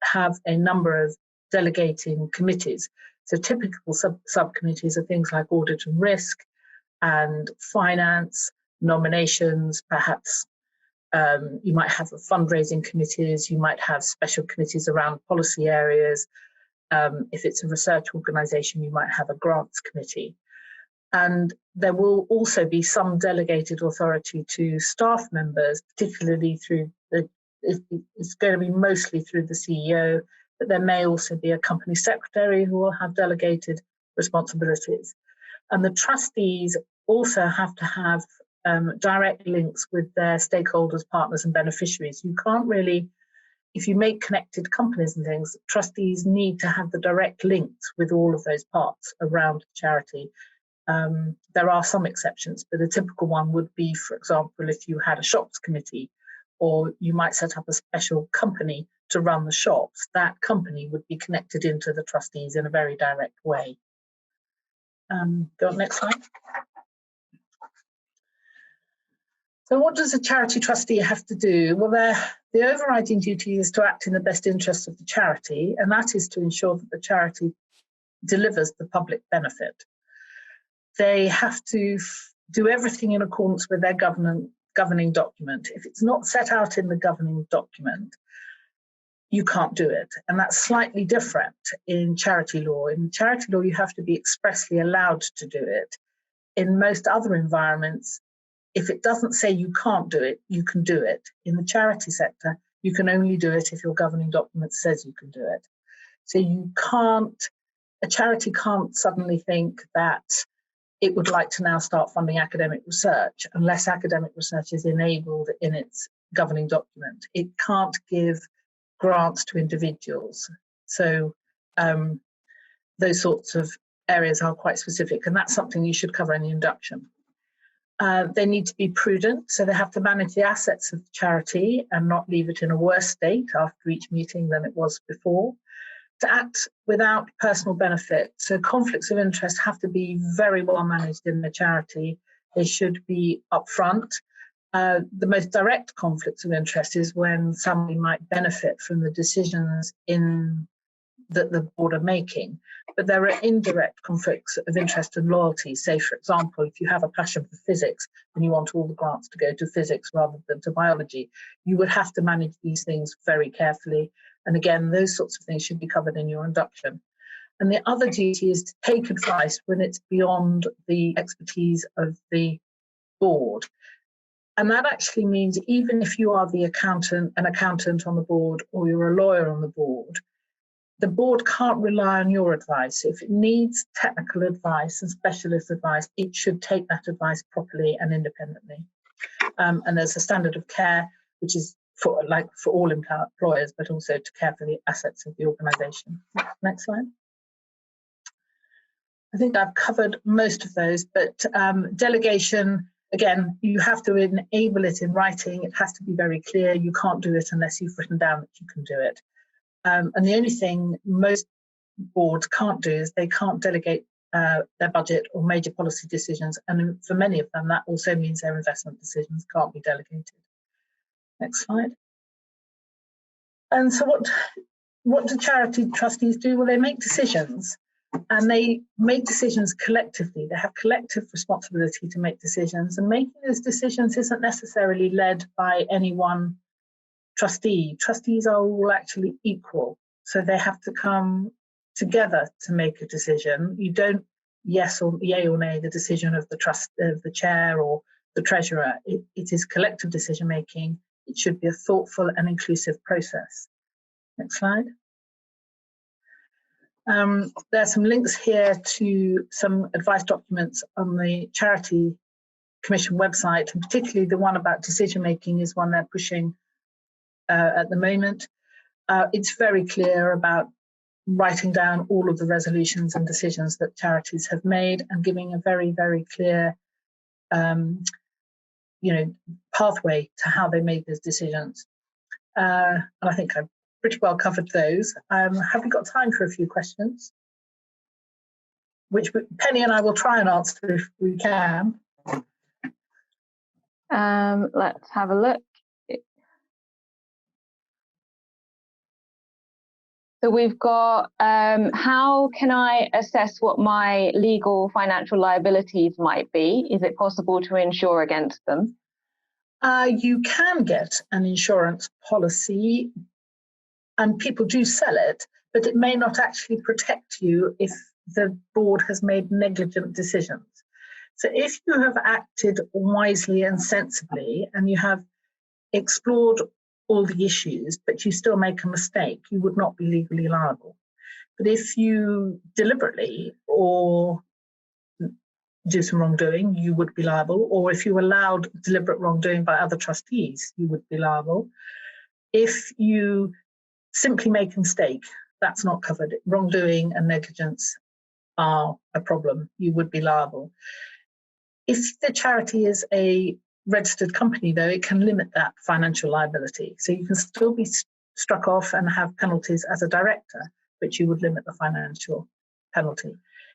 Speaker 2: have a number of delegating committees. So typical subcommittees are things like audit and risk and finance, nominations, perhaps you might have fundraising committees, you might have special committees around policy areas. If it's a research organisation, you might have a grants committee. And there will also be some delegated authority to staff members, particularly through it's going to be mostly through the CEO, but there may also be a company secretary who will have delegated responsibilities. And the trustees also have to have direct links with their stakeholders, partners, and beneficiaries. You can't really, if you make connected companies and things, trustees need to have the direct links with all of those parts around the charity. There are some exceptions, but a typical one would be, for example, if you had a shops committee, or you might set up a special company to run the shops, that company would be connected into the trustees in a very direct way. Go on, next slide. So what does a charity trustee have to do? Well, the overriding duty is to act in the best interest of the charity, and that is to ensure that the charity delivers the public benefit. They have to do everything in accordance with their governing document. If it's not set out in the governing document, you can't do it. And that's slightly different in charity law. In charity law, you have to be expressly allowed to do it. In most other environments, if it doesn't say you can't do it, you can do it. In the charity sector, you can only do it if your governing document says you can do it. So a charity can't suddenly think that it would like to now start funding academic research unless academic research is enabled in its governing document. It can't give grants to individuals. So those sorts of areas are quite specific, and that's something you should cover in the induction. They need to be prudent, so they have to manage the assets of the charity and not leave it in a worse state after each meeting than it was before. To act without personal benefit, so conflicts of interest have to be very well managed in the charity. They should be upfront. The most direct conflicts of interest is when somebody might benefit from the decisions that the board are making. But there are indirect conflicts of interest and loyalty. Say, for example, if you have a passion for physics and you want all the grants to go to physics rather than to biology, you would have to manage these things very carefully. And again, those sorts of things should be covered in your induction. And the other duty is to take advice when it's beyond the expertise of the board. And that actually means even if you are an accountant on the board, or you're a lawyer on the board can't rely on your advice. If it needs technical advice and specialist advice, it should take that advice properly and independently. And there's a standard of care, which is for all employers, but also to care for the assets of the organisation. Next slide. I think I've covered most of those, but delegation, again, you have to enable it in writing. It has to be very clear. You can't do it unless you've written down that you can do it. And the only thing most boards can't do is they can't delegate their budget or major policy decisions. And for many of them, that also means their investment decisions can't be delegated. Next slide. And so what do charity trustees do? Well, they make decisions, and they make decisions collectively. They have collective responsibility to make decisions, and making those decisions isn't necessarily led by any one trustee. Trustees are all actually equal, so they have to come together to make a decision. You don't yes or yay or nay the decision of the chair or the treasurer. It is collective decision making. It should be a thoughtful and inclusive process. Next slide. There are some links here to some advice documents on the Charity Commission website, and particularly the one about decision making is one they're pushing at the moment. It's very clear about writing down all of the resolutions and decisions that charities have made and giving a very, very clear pathway to how they made those decisions. And I think I've pretty well covered those. Have we got time for a few questions? Which Penny and I will try and answer if we can.
Speaker 1: Let's have a look. So we've got, how can I assess what my legal financial liabilities might be? Is it possible to insure against them?
Speaker 2: You can get an insurance policy, and people do sell it, but it may not actually protect you if the board has made negligent decisions. So if you have acted wisely and sensibly and you have explored all the issues, but you still make a mistake, you would not be legally liable. But if you deliberately or do some wrongdoing, you would be liable. Or if you allowed deliberate wrongdoing by other trustees, you would be liable. If you simply make a mistake, that's not covered. Wrongdoing and negligence are a problem. You would be liable. If the charity is a registered company, though, it can limit that financial liability. So you can still be struck off and have penalties as a director, but you would limit the financial penalty.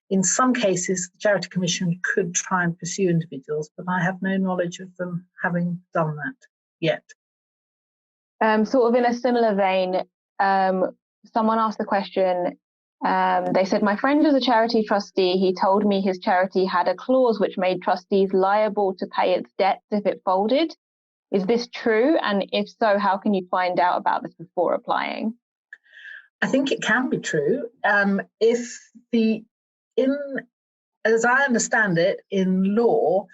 Speaker 2: In some cases, the Charity Commission could try and pursue individuals, but I have no knowledge of them having done that yet.
Speaker 1: Sort of in a similar vein, someone asked the question, they said, my friend was a charity trustee. He told me his charity had a clause which made trustees liable to pay its debts if it folded. Is this true? And if so, how can you find out about this before applying?
Speaker 2: I think it can be true. As I understand it, in law,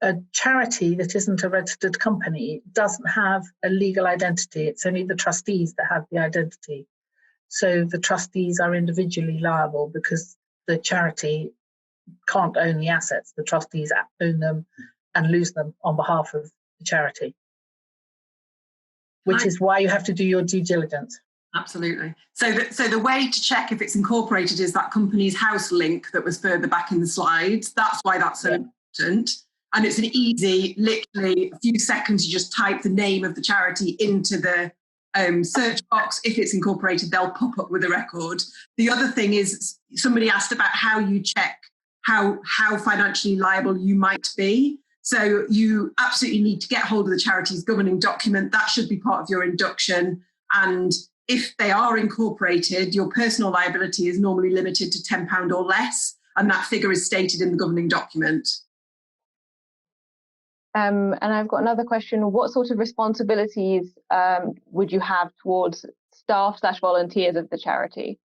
Speaker 2: a charity that isn't a registered company doesn't have a legal identity. It's only the trustees that have the identity. So the trustees are individually liable because the charity can't own the assets. The trustees own them and lose them on behalf of the charity, which is why you have to do your due diligence.
Speaker 3: Absolutely. So the way to check if it's incorporated is that company's house link that was further back in the slides. That's why that's so important. And it's an easy, literally a few seconds, you just type the name of the charity into the search box. If it's incorporated, they'll pop up with a record. The other thing is, somebody asked about how you check how financially liable you might be. So you absolutely need to get hold of the charity's governing document. That should be part of your induction. And if they are incorporated, your personal liability is normally limited to £10 or less, and that figure is stated in the governing document.
Speaker 1: And I've got another question. What sort of responsibilities would you have towards staff/volunteers of the charity?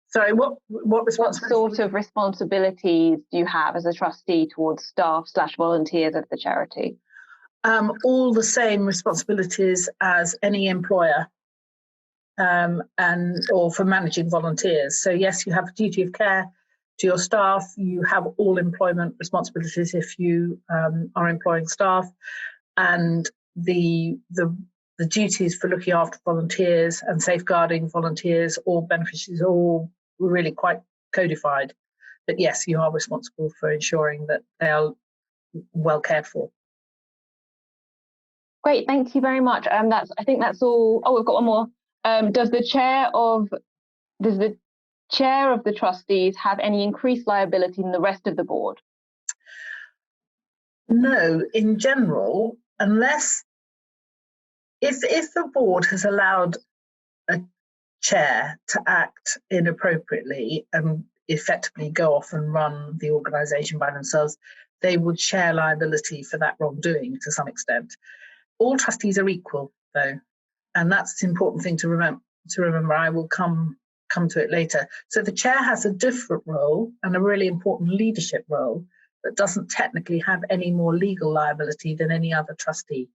Speaker 2: Sorry, what
Speaker 1: sort of responsibilities do you have as a trustee towards staff/volunteers of the charity?
Speaker 2: All the same responsibilities as any employer, or for managing volunteers. So yes, you have a duty of care to your staff. You have all employment responsibilities if you are employing staff, and the duties for looking after volunteers and safeguarding volunteers or beneficiaries are all really quite codified. But yes, you are responsible for ensuring that they are well cared for.
Speaker 1: Great, thank you very much. I think that's all. Oh, we've got one more. Does the chair of the trustees have any increased liability than the rest of the board?
Speaker 2: No, in general, unless if the board has allowed a chair to act inappropriately and effectively go off and run the organisation by themselves, they would share liability for that wrongdoing to some extent. All trustees are equal, though, and that's the important thing to remember. I will come to it later. So the chair has a different role and a really important leadership role, but doesn't technically have any more legal liability than any other trustee.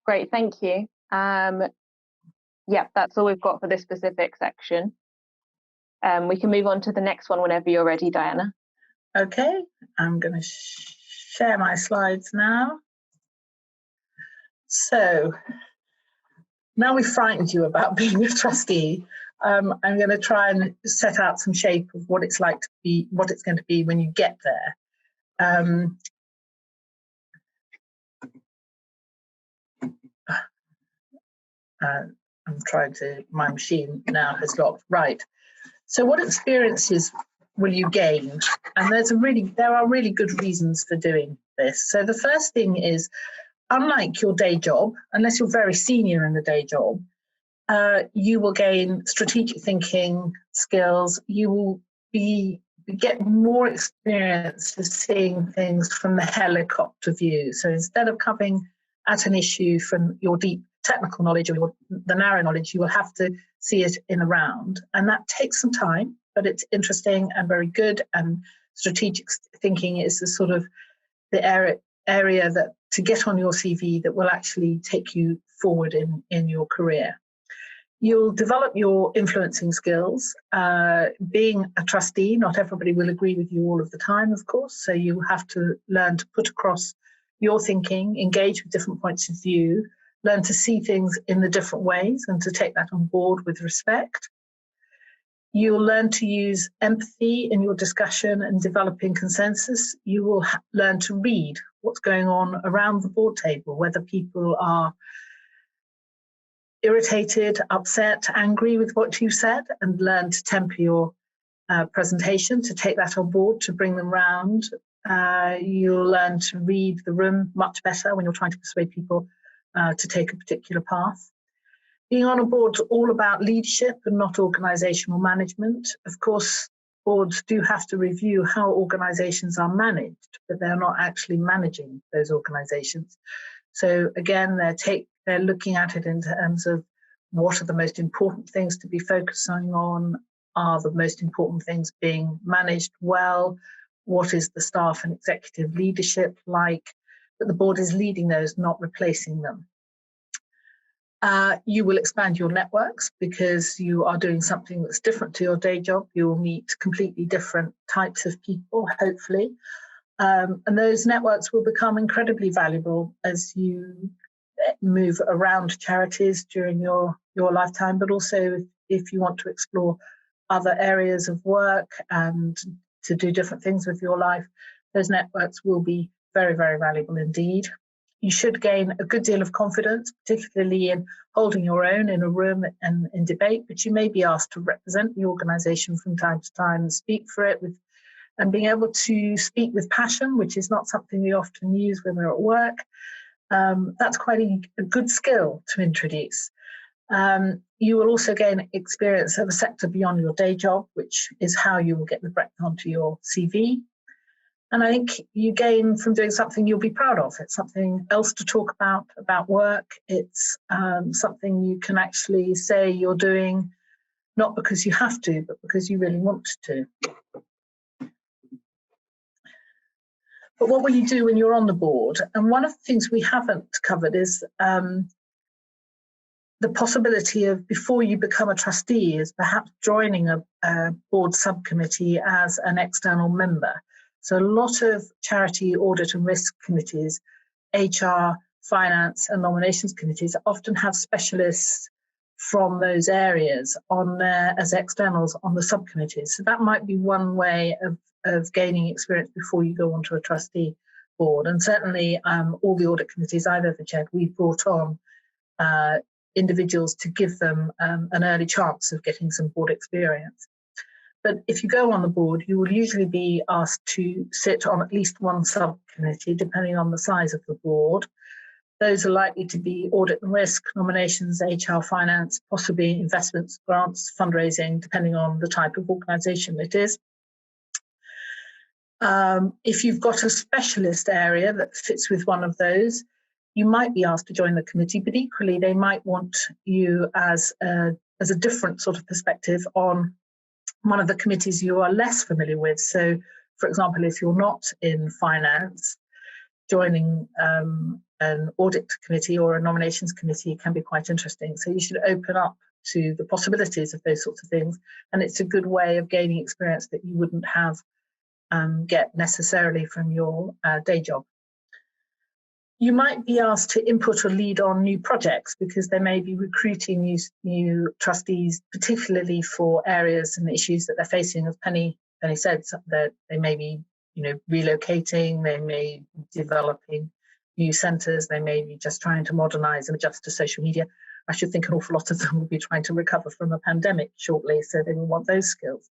Speaker 1: Great, thank you. Yeah, that's all we've got for this specific section. We can move on to the next one whenever you're ready, Diana.
Speaker 2: Okay, I'm going to share my slides now. So now we've frightened you about being a trustee, I'm going to try and set out some shape of what it's like to be, what it's going to be when you get there. I'm trying to, my machine now has locked. Right. So what experiences will you gain? And there are really good reasons for doing this. So the first thing is, unlike your day job, unless you're very senior in the day job, you will gain strategic thinking skills. You will get more experience of seeing things from the helicopter view. So instead of coming at an issue from your deep technical knowledge or the narrow knowledge, you will have to see it in a round. And that takes some time, but it's interesting and very good. And strategic thinking is the sort of the area that to get on your CV that will actually take you forward in your career. You'll develop your influencing skills. Being a trustee, not everybody will agree with you all of the time, of course, so you have to learn to put across your thinking, engage with different points of view, learn to see things in the different ways and to take that on board with respect. You'll learn to use empathy in your discussion and developing consensus. You will learn to read what's going on around the board table, whether people are irritated, upset, angry with what you said, and learn to temper your presentation, to take that on board, to bring them round. You'll learn to read the room much better when you're trying to persuade people to take a particular path. Being on a board is all about leadership and not organisational management. Of course, boards do have to review how organisations are managed, but they're not actually managing those organisations. So again, they're looking at it in terms of what are the most important things to be focusing on, are the most important things being managed well, what is the staff and executive leadership like, but the board is leading those, not replacing them. You will expand your networks because you are doing something that's different to your day job. You will meet completely different types of people, hopefully. And those networks will become incredibly valuable as you move around charities during your lifetime, but also if you want to explore other areas of work and to do different things with your life, those networks will be very, very valuable indeed. You should gain a good deal of confidence, particularly in holding your own in a room and in debate, but you may be asked to represent the organisation from time to time and speak for it and being able to speak with passion, which is not something we often use when we're at work. That's quite a good skill to introduce. You will also gain experience of a sector beyond your day job, which is how you will get the breadth onto your CV. And I think you gain from doing something you'll be proud of. It's something else to talk about work. It's something you can actually say you're doing, not because you have to, but because you really want to. But what will you do when you're on the board? And one of the things we haven't covered is the possibility of, before you become a trustee, is perhaps joining a board subcommittee as an external member. So a lot of charity audit and risk committees, HR, finance and nominations committees often have specialists from those areas on there as externals on the subcommittees. So that might be one way of gaining experience before you go onto a trustee board. And certainly all the audit committees I've ever chaired, we've brought on individuals to give them an early chance of getting some board experience. But if you go on the board, you will usually be asked to sit on at least one subcommittee, depending on the size of the board. Those are likely to be audit and risk, nominations, HR, finance, possibly investments, grants, fundraising, depending on the type of organisation it is. If you've got a specialist area that fits with one of those, you might be asked to join the committee, but equally they might want you as a different sort of perspective on one of the committees you are less familiar with. So, for example, if you're not in finance, joining an audit committee or a nominations committee can be quite interesting. So you should open up to the possibilities of those sorts of things. And it's a good way of gaining experience that you wouldn't have get necessarily from your day job. You might be asked to input or lead on new projects because they may be recruiting new trustees, particularly for areas and issues that they're facing. As Penny said, that they may be, relocating, they may be developing new centres, they may be just trying to modernise and adjust to social media. I should think an awful lot of them will be trying to recover from a pandemic shortly, so they will want those skills.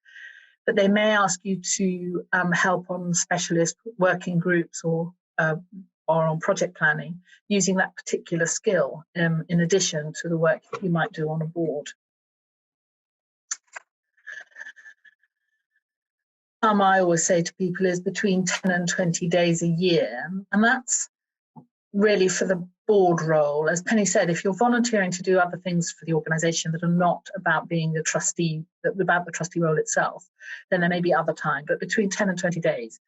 Speaker 2: But they may ask you to help on specialist working groups or on project planning, using that particular skill in addition to the work you might do on a board. I always say to people is between 10 and 20 days a year, and that's really for the board role. As Penny said, if you're volunteering to do other things for the organisation that are not about being the trustee, about the trustee role itself, then there may be other time, but between 10 and 20 days.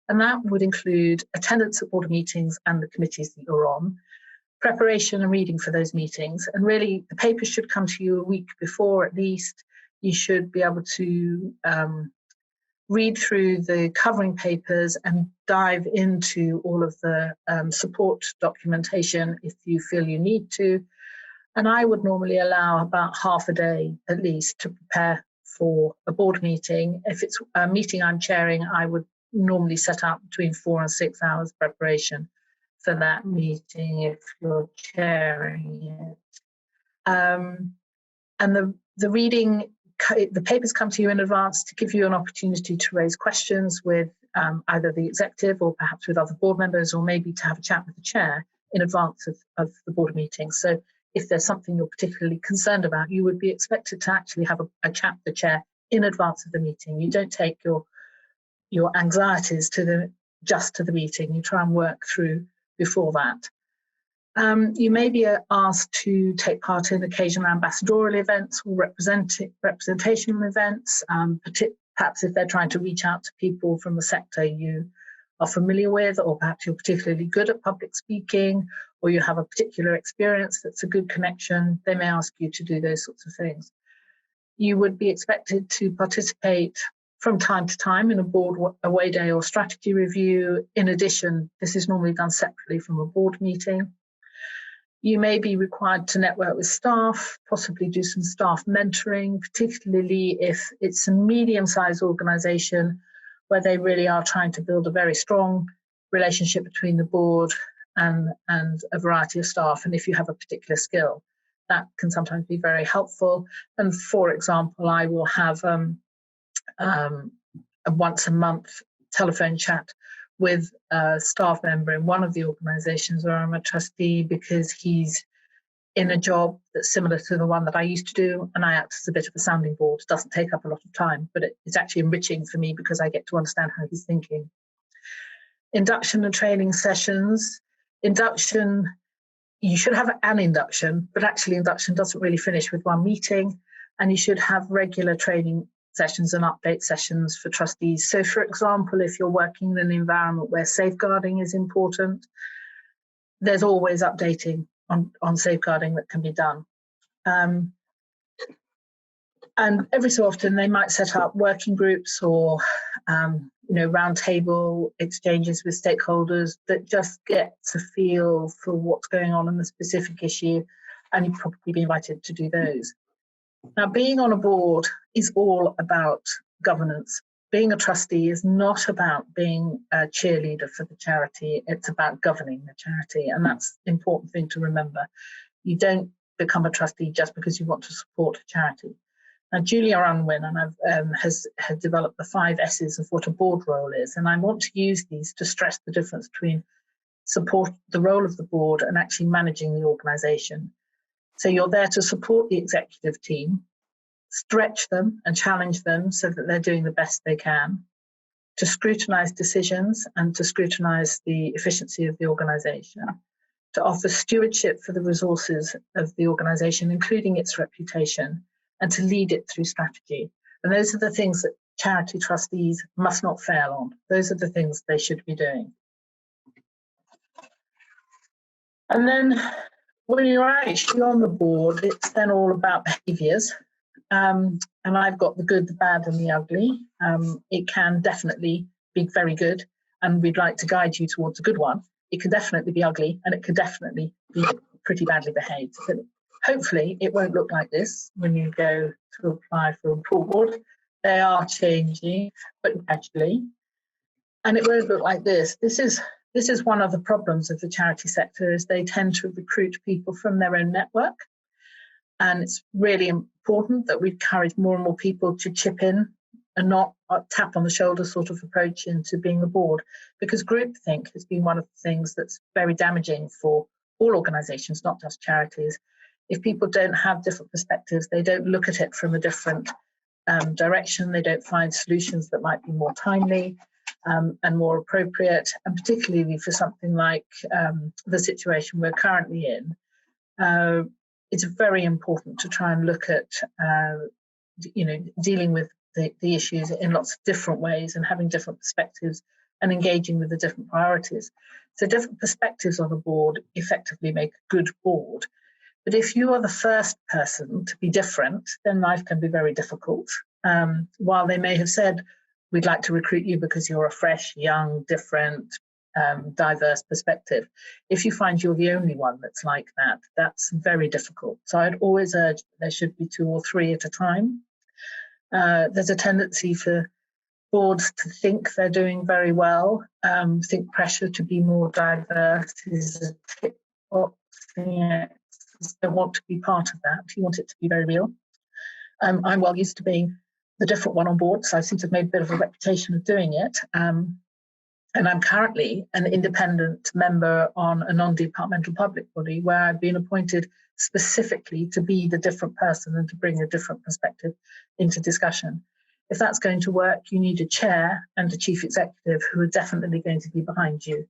Speaker 2: And that would include attendance at board meetings and the committees that you're on, preparation and reading for those meetings. And really, the papers should come to you a week before at least. You should be able to read through the covering papers and dive into all of the support documentation if you feel you need to. And I would normally allow about half a day at least to prepare for a board meeting. If it's a meeting I'm chairing, I would normally set up between 4 and 6 hours preparation for that meeting if you're chairing it. And the reading, the papers come to you in advance to give you an opportunity to raise questions with either the executive or perhaps with other board members, or maybe to have a chat with the chair in advance of the board meeting. So if there's something you're particularly concerned about, you would be expected to actually have a chat with the chair in advance of the meeting. You don't take your anxieties to the meeting. You try and work through before that. You may be asked to take part in occasional ambassadorial events or representational events, perhaps if they're trying to reach out to people from the sector you are familiar with, or perhaps you're particularly good at public speaking, or you have a particular experience that's a good connection, they may ask you to do those sorts of things. You would be expected to participate from time to time in a board away day or strategy review. In addition, this is normally done separately from a board meeting. You may be required to network with staff, possibly do some staff mentoring, particularly if it's a medium-sized organisation where they really are trying to build a very strong relationship between the board and a variety of staff. And if you have a particular skill, that can sometimes be very helpful. And for example, I will have a once a month telephone chat with a staff member in one of the organisations where I'm a trustee, because he's in a job that's similar to the one that I used to do, and I act as a bit of a sounding board. It doesn't take up a lot of time, but it's actually enriching for me because I get to understand how he's thinking. Induction and training sessions. Induction, you should have an induction, but actually induction doesn't really finish with one meeting, and you should have regular training sessions and update sessions for trustees. So for example, if you're working in an environment where safeguarding is important, there's always updating on safeguarding that can be done. And every so often they might set up working groups or round table exchanges with stakeholders that just get to feel for what's going on in the specific issue, and you'd probably be invited to do those. Now, being on a board is all about governance. Being a trustee is not about being a cheerleader for the charity. It's about governing the charity, and that's an important thing to remember. You don't become a trustee just because you want to support a charity. Now, Julia Unwin has developed the 5 S's of what a board role is, and I want to use these to stress the difference between support, the role of the board, and actually managing the organisation. So you're there to support the executive team, stretch them and challenge them so that they're doing the best they can, to scrutinise decisions and to scrutinise the efficiency of the organisation, to offer stewardship for the resources of the organisation, including its reputation, and to lead it through strategy. And those are the things that charity trustees must not fail on. Those are the things they should be doing. And then when you're actually on the board, it's then all about behaviours. And I've got the good, the bad, and the ugly. It can definitely be very good, and we'd like to guide you towards a good one. It can definitely be ugly, and it could definitely be pretty badly behaved. But hopefully it won't look like this when you go to apply for a board. They are changing, but gradually. And it won't look like this. This is one of the problems of the charity sector, is they tend to recruit people from their own network. And it's really important that we encourage more and more people to chip in and not a tap on the shoulder sort of approach into being a board, because groupthink has been one of the things that's very damaging for all organisations, not just charities. If people don't have different perspectives, they don't look at it from a different direction, they don't find solutions that might be more timely and more appropriate, and particularly for something like the situation we're currently in. It's very important to try and look at, dealing with the issues in lots of different ways and having different perspectives and engaging with the different priorities. So different perspectives on a board effectively make a good board. But if you are the first person to be different, then life can be very difficult. While they may have said, we'd like to recruit you because you're a fresh, young, different, diverse perspective. If you find you're the only one that's like that, that's very difficult. So I'd always urge there should be 2 or 3 at a time. There's a tendency for boards to think they're doing very well, think pressure to be more diverse is a tick box thing. They want to be part of that. You want it to be very real. I'm well used to being the different one on board, so I seem to have made a bit of a reputation of doing it. And I'm currently an independent member on a non-departmental public body where I've been appointed specifically to be the different person and to bring a different perspective into discussion. If that's going to work, you need a chair and a chief executive who are definitely going to be behind you.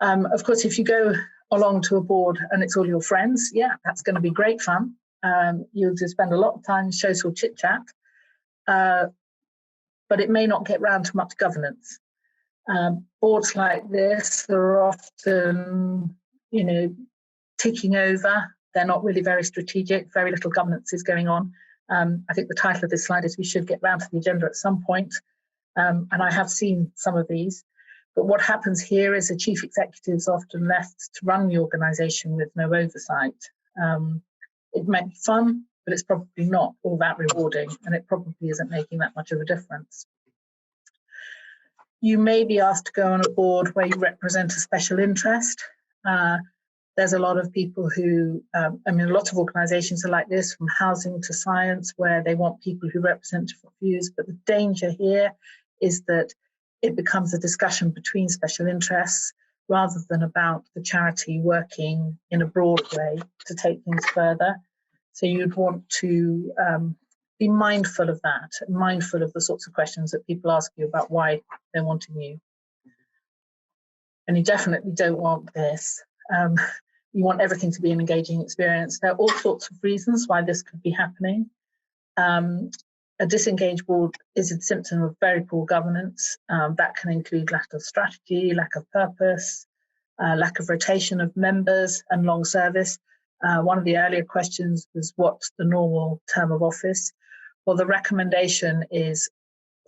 Speaker 2: Of course, if you go along to a board and it's all your friends, yeah, that's going to be great fun. You'll just spend a lot of time social chit-chat. but it may not get round to much governance. Boards like this are often, ticking over. They're not really very strategic, very little governance is going on. I think the title of this slide is "We should get round to the agenda at some point." And I have seen some of these. But what happens here is the chief executive is often left to run the organisation with no oversight. It might be fun, but it's probably not all that rewarding, and it probably isn't making that much of a difference. You may be asked to go on a board where you represent a special interest. There's a lot of people who, a lot of organisations are like this, from housing to science, where they want people who represent different views. But the danger here is that it becomes a discussion between special interests rather than about the charity working in a broad way to take things further. So you'd want to be mindful of that, mindful of the sorts of questions that people ask you about why they're wanting you. And you definitely don't want this. You want everything to be an engaging experience. There are all sorts of reasons why this could be happening. A disengaged board is a symptom of very poor governance. That can include lack of strategy, lack of purpose, lack of rotation of members and long service. One of the earlier questions was, what's the normal term of office? Well, the recommendation is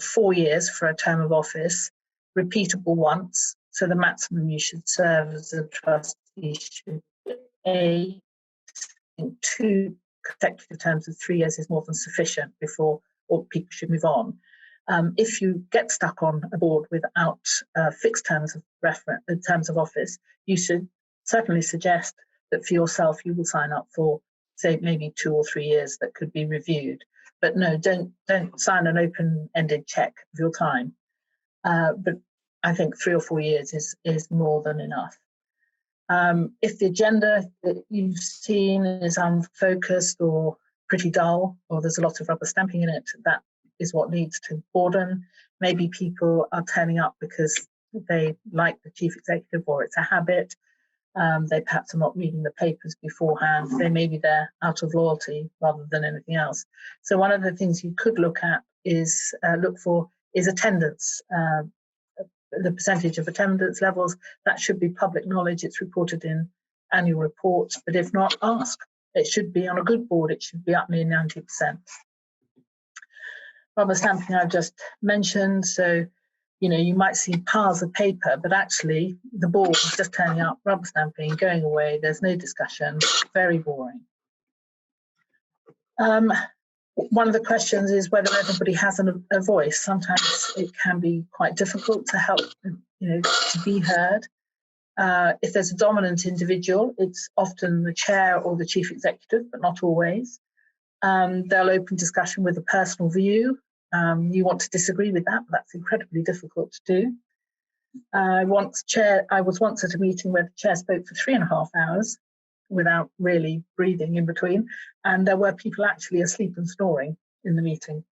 Speaker 2: 4 years for a term of office, repeatable once. So the maximum you should serve as a trustee should be 2 consecutive terms of 3 years is more than sufficient before or people should move on. If you get stuck on a board without fixed terms of office, you should certainly suggest that for yourself you will sign up for, say, maybe 2 or 3 years that could be reviewed. But no, don't sign an open-ended check of your time. But I think 3 or 4 years is more than enough. If the agenda that you've seen is unfocused or pretty dull, or there's a lot of rubber stamping in it, that is what leads to boredom. Maybe people are turning up because they like the chief executive or it's a habit. They perhaps are not reading the papers beforehand. They may be there out of loyalty rather than anything else. So one of the things you could look at is attendance. The percentage of attendance levels, that should be public knowledge. It's reported in annual reports, but if not, ask. It should be on a good board, it should be up near 90%. Rubber stamping I've just mentioned. So, you might see piles of paper, but actually the board is just turning up, rubber stamping, going away. There's no discussion, very boring. One of the questions is whether everybody has a voice. Sometimes it can be quite difficult to help, to be heard. If there's a dominant individual, it's often the chair or the chief executive, but not always. They'll open discussion with a personal view. You want to disagree with that, but that's incredibly difficult to do. I was once at a meeting where the chair spoke for 3.5 hours without really breathing in between, and there were people actually asleep and snoring in the meeting.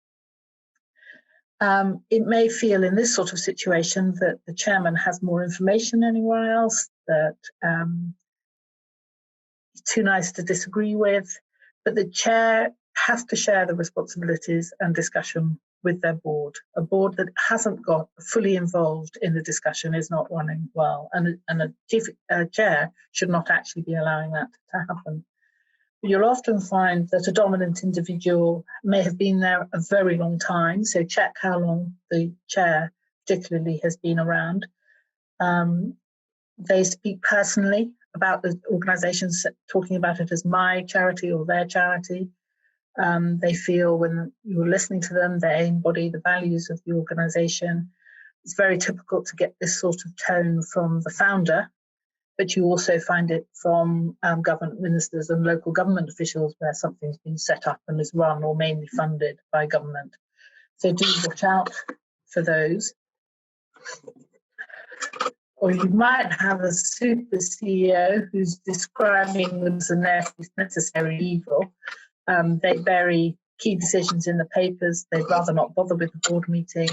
Speaker 2: It may feel in this sort of situation that the chairman has more information than anyone else, that he's too nice to disagree with, but the chair has to share the responsibilities and discussion with their board. A board that hasn't got fully involved in the discussion is not running well, and a chair should not actually be allowing that to happen. You'll often find that a dominant individual may have been there a very long time, so check how long the chair particularly has been around. They speak personally about the organisations, talking about it as my charity or their charity. They feel when you're listening to them, they embody the values of the organisation. It's very typical to get this sort of tone from the founder, but you also find it from government ministers and local government officials where something's been set up and is run or mainly funded by government. So do watch out for those. Or you might have a super CEO who's describing them as a necessary evil. They bury key decisions in the papers. They'd rather not bother with the board meeting.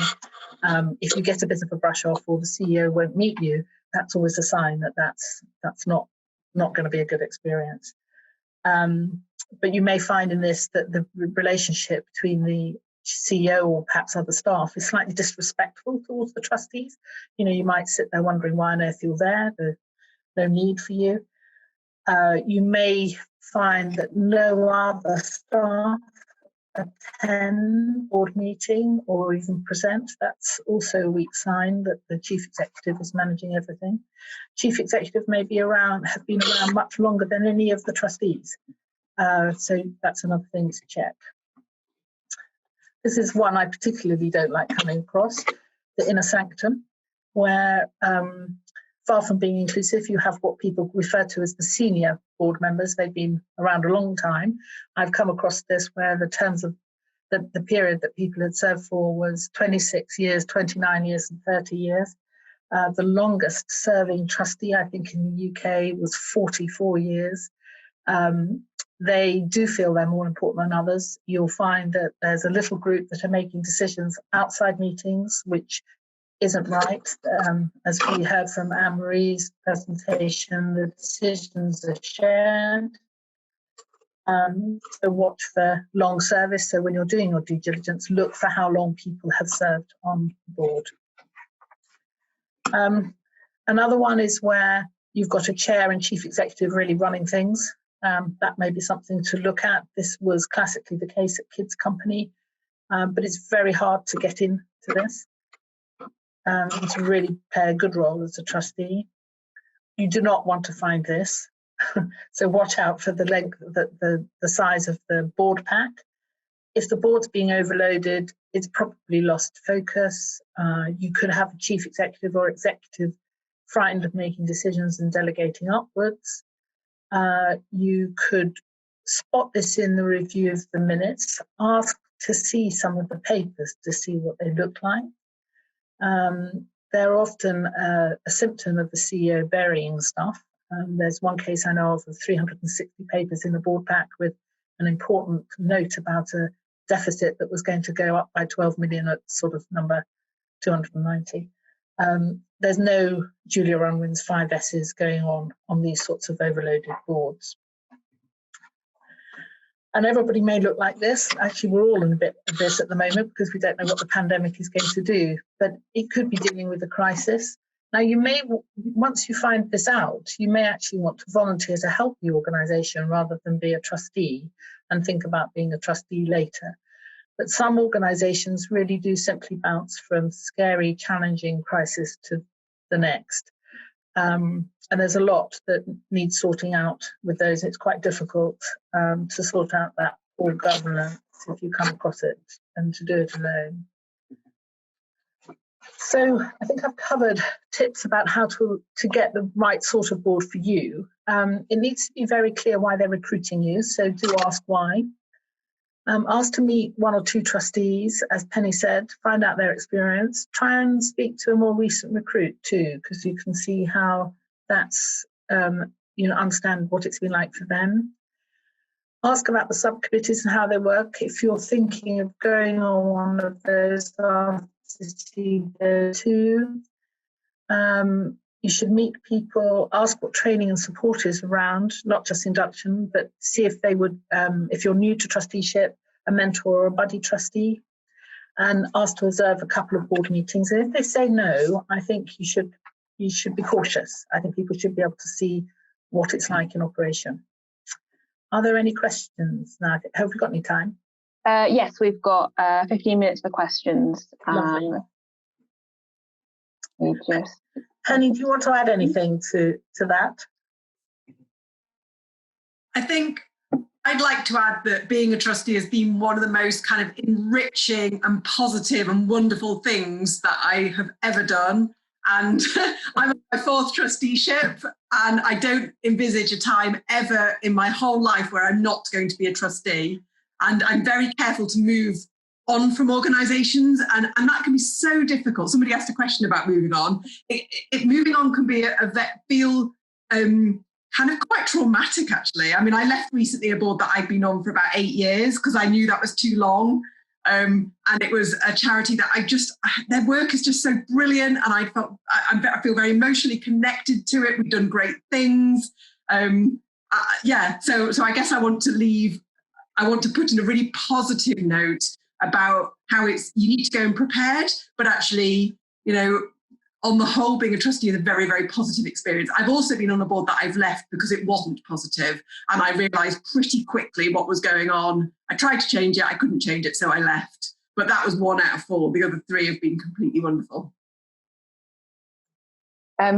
Speaker 2: If you get a bit of a brush off or the CEO won't meet you, that's always a sign that that's not going to be a good experience. But you may find in this that the relationship between the CEO or perhaps other staff is slightly disrespectful towards the trustees. You know, you might sit there wondering why on earth you're there. There's no need for you. You may find that no other staff attend board meeting or even present. That's also a weak sign that the chief executive is managing everything. Chief executive may be have been around much longer than any of the trustees. So that's another thing to check. This is one I particularly don't like coming across, the inner sanctum, where far from being inclusive, you have what people refer to as the senior board members. They've been around a long time. I've come across this where the terms of the period that people had served for was 26 years, 29 years and 30 years. The longest serving trustee, I think, in the UK was 44 years. They do feel they're more important than others. You'll find that there's a little group that are making decisions outside meetings, which isn't right. As we heard from Anne-Marie's presentation, the decisions are shared. So watch for long service. So when you're doing your due diligence, look for how long people have served on the board. Another one is where you've got a chair and chief executive really running things. That may be something to look at. This was classically the case at Kids Company, but it's very hard to get into this and to really play a good role as a trustee. You do not want to find this. So watch out for the length, the size of the board pack. If the board's being overloaded, it's probably lost focus. You could have a chief executive or executive frightened of making decisions and delegating upwards. You could spot this in the review of the minutes, ask to see some of the papers to see what they look like. They're often a symptom of the CEO burying stuff. There's one case I know of 360 papers in the board pack with an important note about a deficit that was going to go up by 12 million at sort of number 290. There's no Julia Unwin's 5 S's going on these sorts of overloaded boards. And everybody may look like this. Actually, we're all in a bit of this at the moment because we don't know what the pandemic is going to do, but it could be dealing with a crisis. Now, you may, once you find this out, you may actually want to volunteer to help the organisation rather than be a trustee and think about being a trustee later. But some organisations really do simply bounce from scary, challenging crisis to the next. And there's a lot that needs sorting out with those. It's quite difficult to sort out that board governance if you come across it and to do it alone. So I think I've covered tips about how to get the right sort of board for you. It needs to be very clear why they're recruiting you, so do ask why. Ask to meet 1 or 2 trustees, as Penny said, find out their experience. Try and speak to a more recent recruit too, because you can see how that's, understand what it's been like for them. Ask about the subcommittees and how they work. If you're thinking of going on one of those, see those too. You should meet people, ask what training and support is around, not just induction, but see if they would, if you're new to trusteeship, a mentor or a buddy trustee, and ask to observe a couple of board meetings. And if they say no, I think you should be cautious. I think people should be able to see what it's like in operation. Are there any questions now? Have we got any time?
Speaker 1: Yes, we've got 15 minutes for questions.
Speaker 2: Penny, do you want to add anything to that?
Speaker 3: I think I'd like to add that being a trustee has been one of the most kind of enriching and positive and wonderful things that I have ever done. And I'm on my 4th trusteeship, and I don't envisage a time ever in my whole life where I'm not going to be a trustee. And I'm very careful to move on from organisations, and that can be so difficult. Somebody asked a question about moving on. Moving on can be feel kind of quite traumatic, actually. I mean, I left recently a board that I'd been on for about 8 years because I knew that was too long. And it was a charity that their work is just so brilliant, and I feel very emotionally connected to it. We've done great things. So I guess I want to put in a really positive note about how you need to go in prepared, but actually, on the whole, being a trustee is a very, very positive experience. I've also been on a board that I've left because it wasn't positive, and I realised pretty quickly what was going on. I tried to change it, I couldn't change it, so I left. But that was 1 out of 4. The other 3 have been completely wonderful.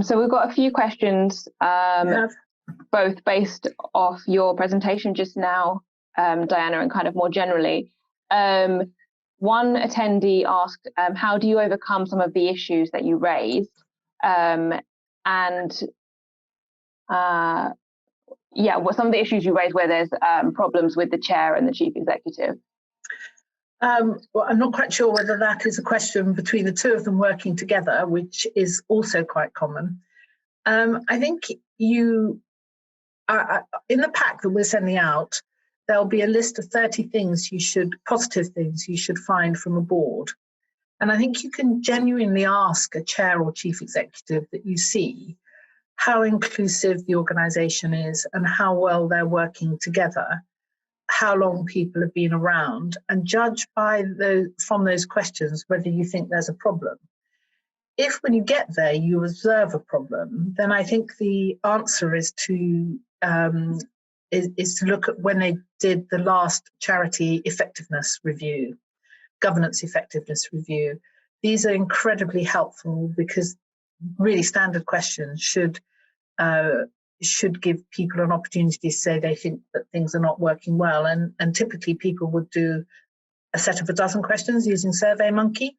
Speaker 1: So we've got a few questions, both based off your presentation just now, Diana, and kind of more generally. One attendee asked, how do you overcome some of the issues that you raised? What some of the issues you raised where there's problems with the chair and the chief executive?
Speaker 2: Well, I'm not quite sure whether that is a question between the two of them working together, which is also quite common. I think in the pack that we're sending out, there'll be a list of 30 positive things you should find from a board. And I think you can genuinely ask a chair or chief executive that you see how inclusive the organisation is and how well they're working together, how long people have been around, and judge from those questions whether you think there's a problem. If when you get there you observe a problem, then I think the answer is to look at when they did the last charity effectiveness review, governance effectiveness review. These are incredibly helpful because really standard questions should give people an opportunity to say they think that things are not working well. And typically people would do a set of a dozen questions using SurveyMonkey.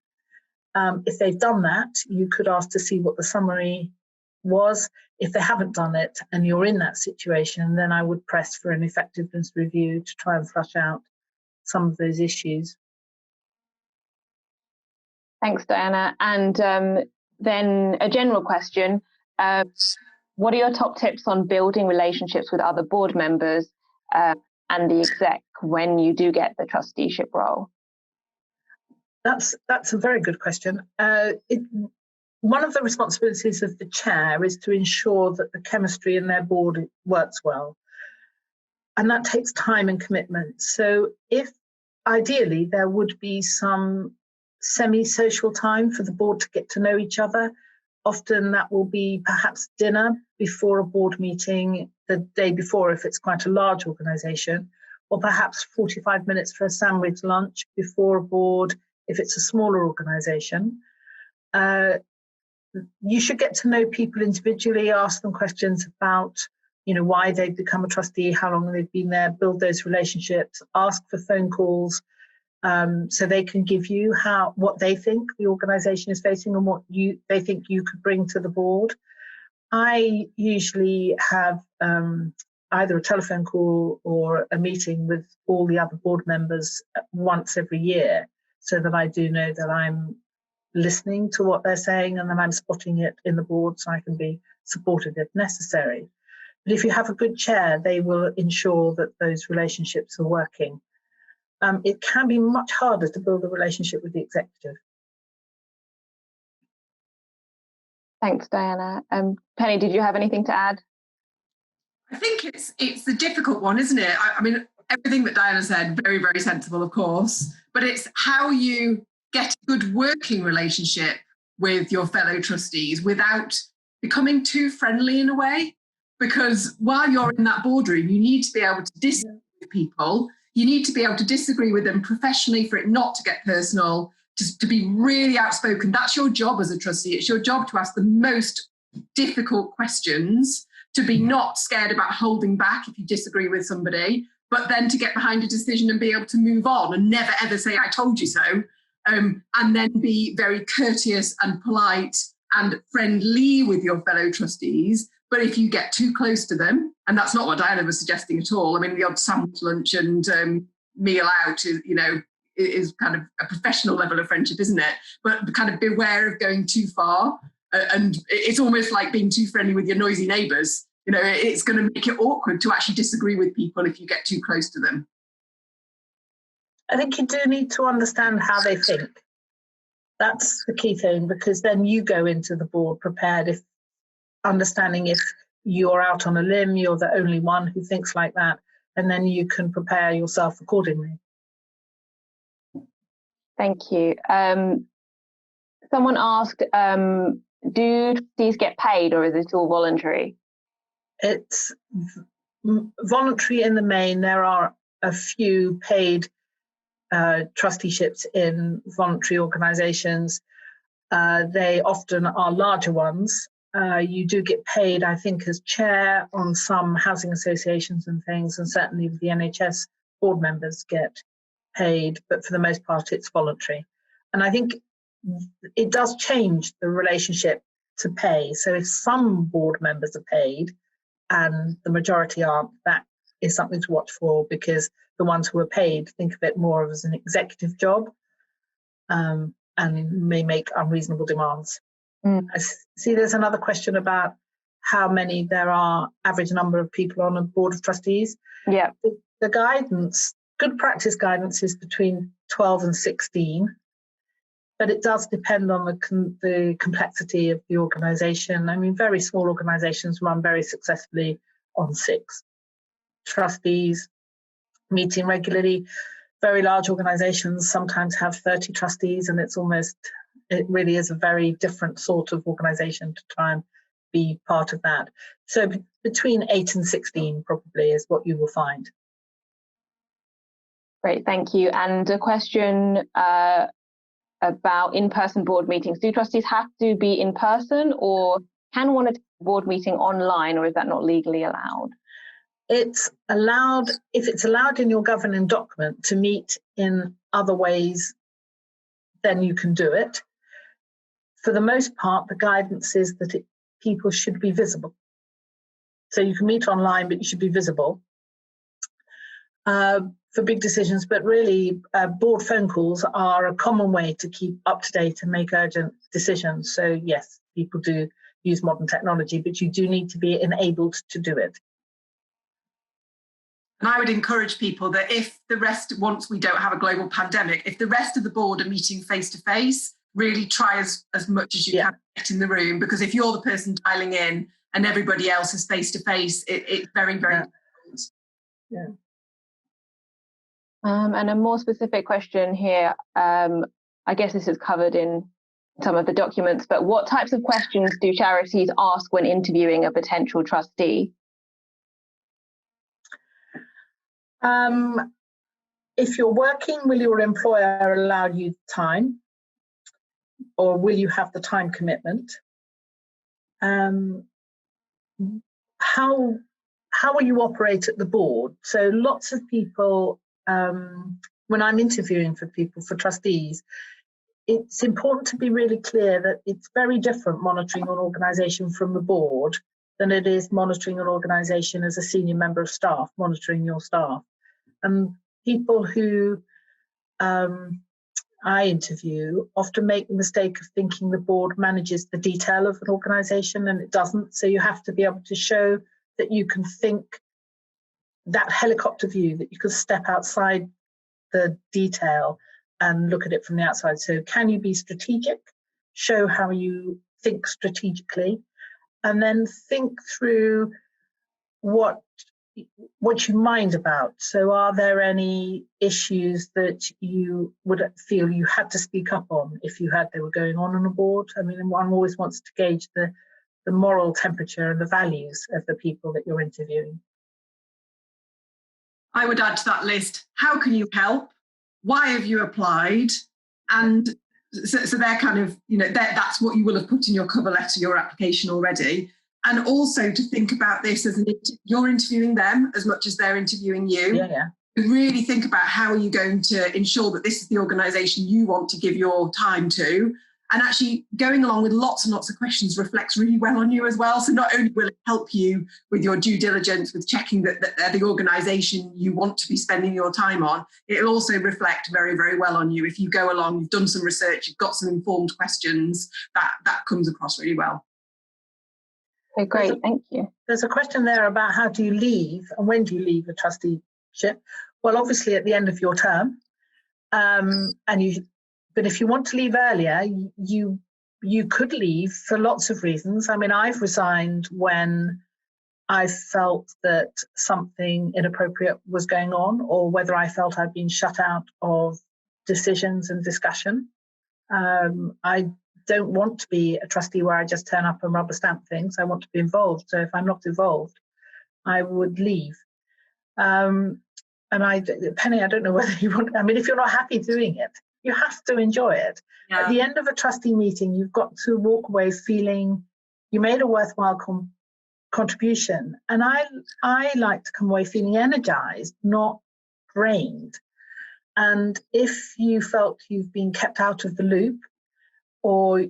Speaker 2: If they've done that, you could ask to see what the summary was. If they haven't done it and you're in that situation, then I would press for an effectiveness review to try and flush out some of those issues.
Speaker 1: Thanks, Diana. And then a general question. What are your top tips on building relationships with other board members and the exec when you do get the trusteeship role?
Speaker 2: That's a very good question. One of the responsibilities of the chair is to ensure that the chemistry in their board works well. And that takes time and commitment. So if ideally there would be some semi-social time for the board to get to know each other, often that will be perhaps dinner before a board meeting the day before if it's quite a large organisation, or perhaps 45 minutes for a sandwich lunch before a board if it's a smaller organisation. You should get to know people individually, ask them questions about why they've become a trustee, how long they've been there, build those relationships, ask for phone calls so they can give you what they think the organisation is facing and what they think you could bring to the board. I usually have either a telephone call or a meeting with all the other board members once every year so that I do know that I'm listening to what they're saying and then I'm spotting it in the board so I can be supportive if necessary. But if you have a good chair, they will ensure that those relationships are working. It can be much harder to build a relationship with the executive.
Speaker 1: Thanks, Diana. Penny, did you have anything to add?
Speaker 3: I think it's a difficult one, isn't it? I mean, everything that Diana said, very, very sensible, of course, but it's how you get a good working relationship with your fellow trustees without becoming too friendly in a way. Because while you're in that boardroom, you need to be able to disagree with people. You need to be able to disagree with them professionally for it not to get personal, to be really outspoken. That's your job as a trustee. It's your job to ask the most difficult questions, to be not scared about holding back if you disagree with somebody, but then to get behind a decision and be able to move on and never ever say, I told you so, and then be very courteous and polite and friendly with your fellow trustees. But if you get too close to them, and that's not what Diana was suggesting at all. I mean, the odd sandwich lunch and meal out is kind of a professional level of friendship, isn't it? But kind of beware of going too far. And it's almost like being too friendly with your noisy neighbours. It's going to make it awkward to actually disagree with people if you get too close to them.
Speaker 2: I think you do need to understand how they think. That's the key thing, because then you go into the board prepared, understanding if you're out on a limb, you're the only one who thinks like that, and then you can prepare yourself accordingly.
Speaker 1: Thank you. Someone asked, do trustees get paid or is it all voluntary?
Speaker 2: It's voluntary in the main. There are a few paid trusteeships in voluntary organisations. They often are larger ones. You do get paid, I think, as chair on some housing associations and things, and certainly the NHS board members get paid, but for the most part it's voluntary. And I think it does change the relationship to pay. So if some board members are paid and the majority aren't, that is something to watch for, because the ones who are paid think of it more as an executive job, and may make unreasonable demands. I see there's another question about how many there are, average number of people on a board of trustees.
Speaker 1: Yeah.
Speaker 2: The guidance, good practice guidance, is between 12 and 16, but it does depend on the complexity of the organisation. I mean, very small organisations run very successfully on 6 trustees meeting regularly. Very large organisations sometimes have 30 trustees, and it really is a very different sort of organisation to try and be part of that. So between 8 and 16 probably is what you will find.
Speaker 1: Great, thank you. And a question about in-person board meetings. Do trustees have to be in person, or can one attend a board meeting online, or is that not legally allowed?
Speaker 2: It's allowed, if it's allowed in your governing document to meet in other ways, then you can do it. For the most part, the guidance is that people should be visible. So you can meet online, but you should be visible for big decisions. But really, board phone calls are a common way to keep up to date and make urgent decisions. So yes, people do use modern technology, but you do need to be enabled to do it.
Speaker 3: And I would encourage people that if the rest, once we don't have a global pandemic, if the rest of the board are meeting face to face, really try as much as you can to get in the room, because if you're the person dialing in and everybody else is face to face, it's very, very difficult.
Speaker 2: Yeah.
Speaker 1: And a more specific question here, I guess this is covered in some of the documents, but what types of questions do charities ask when interviewing a potential trustee?
Speaker 2: If you're working, will your employer allow you time, or will you have the time commitment? How will you operate at the board? So lots of people, when I'm interviewing for people, for trustees, it's important to be really clear that it's very different monitoring an organisation from the board than it is monitoring an organisation as a senior member of staff, monitoring your staff. And people who I interview often make the mistake of thinking the board manages the detail of an organisation, and it doesn't. So you have to be able to show that you can think that helicopter view, that you can step outside the detail and look at it from the outside. So can you be strategic? Show how you think strategically, and then think through what you mind about. So are there any issues that you would feel you had to speak up on if they were going on a board? I mean, one always wants to gauge the moral temperature and the values of the people that you're interviewing.
Speaker 3: I would add to that list, how can you help? Why have you applied? And so they're kind of, that's what you will have put in your cover letter, your application already. And also to think about this as you're interviewing them as much as they're interviewing you.
Speaker 2: Yeah.
Speaker 3: Really think about how are you going to ensure that this is the organisation you want to give your time to. And actually going along with lots and lots of questions reflects really well on you as well. So not only will it help you with your due diligence, with checking that they're the organisation you want to be spending your time on, it'll also reflect very, very well on you. If you go along, you've done some research, you've got some informed questions, that comes across really well.
Speaker 1: Okay, great, thank you.
Speaker 2: There's a question there about how do you leave and when do you leave a trusteeship? Well, obviously at the end of your term, but if you want to leave earlier, you could leave for lots of reasons. I mean, I've resigned when I felt that something inappropriate was going on, or whether I felt I'd been shut out of decisions and discussion. I don't want to be a trustee where I just turn up and rubber stamp things. I want to be involved. So if I'm not involved, I would leave. And Penny, I don't know whether you want, I mean, if you're not happy doing it, you have to enjoy it. Yeah. At the end of a trustee meeting, you've got to walk away feeling you made a worthwhile contribution. And I like to come away feeling energized, not drained. And if you felt you've been kept out of the loop, or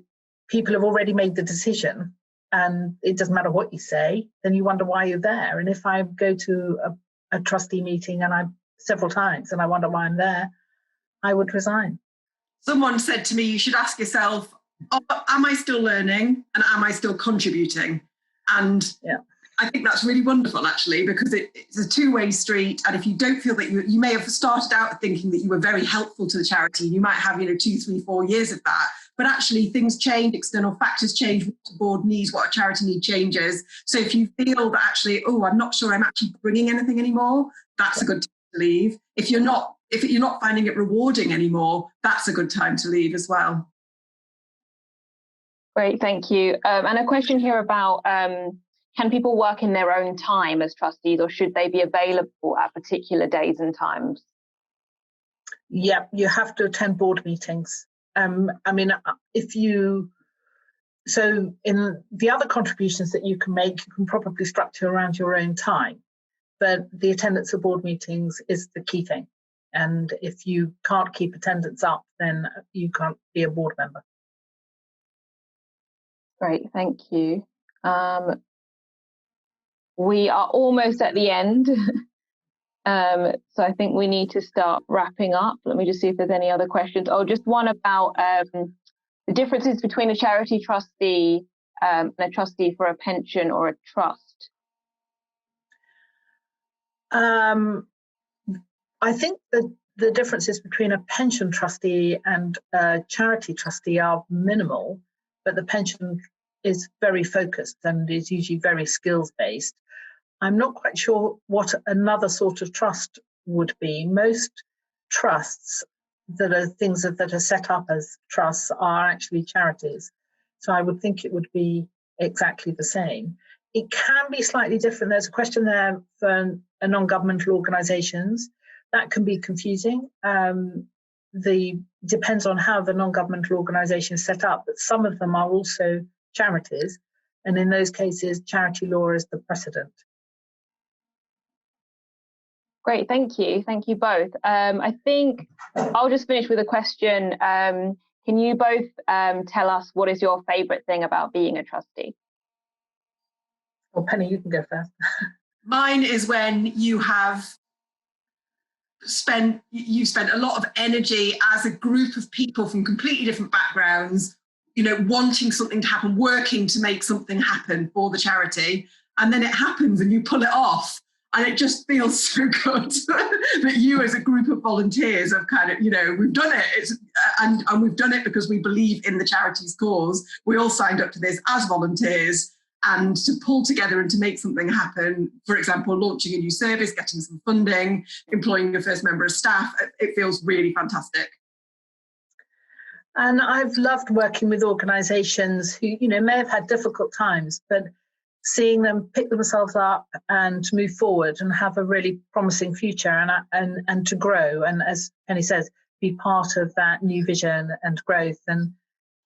Speaker 2: people have already made the decision and it doesn't matter what you say, then you wonder why you're there. And if I go to a trustee meeting and several times and I wonder why I'm there, I would resign.
Speaker 3: Someone said to me, you should ask yourself, am I still learning and am I still contributing? And yeah. I think that's really wonderful, actually, because it's a two-way street. And if you don't feel that you may have started out thinking that you were very helpful to the charity, you might have, 2, 3, 4 years of that. But actually things change, external factors change, what the board needs, what a charity need changes. So if you feel that actually, I'm not sure I'm actually bringing anything anymore, that's a good time to leave. If you're not finding it rewarding anymore, that's a good time to leave as well.
Speaker 1: Great, thank you. And a question here about, can people work in their own time as trustees, or should they be available at particular days and times?
Speaker 2: Yeah, you have to attend board meetings. So in the other contributions that you can make, you can probably structure around your own time, but the attendance at board meetings is the key thing. And if you can't keep attendance up, then you can't be a board member.
Speaker 1: Great, thank you. We are almost at the end. So I think we need to start wrapping up. Let me just see if there's any other questions. Just one about the differences between a charity trustee and a trustee for a pension or a trust.
Speaker 2: I think the differences between a pension trustee and a charity trustee are minimal, but the pension is very focused and is usually very skills-based. I'm not quite sure what another sort of trust would be. Most trusts that are things that are set up as trusts are actually charities. So I would think it would be exactly the same. It can be slightly different. There's a question there for non-governmental organisations. That can be confusing. Depends on how the non-governmental organisation is set up, but some of them are also charities. And in those cases, charity law is the precedent.
Speaker 1: Great, thank you. Thank you both. I think I'll just finish with a question. Can you both tell us what is your favourite thing about being a trustee?
Speaker 2: Well, Penny, you can go first.
Speaker 3: Mine is when you've spent a lot of energy as a group of people from completely different backgrounds, wanting something to happen, working to make something happen for the charity, and then it happens and you pull it off. And it just feels so good that you as a group of volunteers have kind of, we've done it. And we've done it because we believe in the charity's cause. We all signed up to this as volunteers, and to pull together and to make something happen, for example, launching a new service, getting some funding, employing your first member of staff, it feels really fantastic.
Speaker 2: And I've loved working with organisations who, may have had difficult times, but seeing them pick themselves up and move forward and have a really promising future and to grow. And as Penny says, be part of that new vision and growth.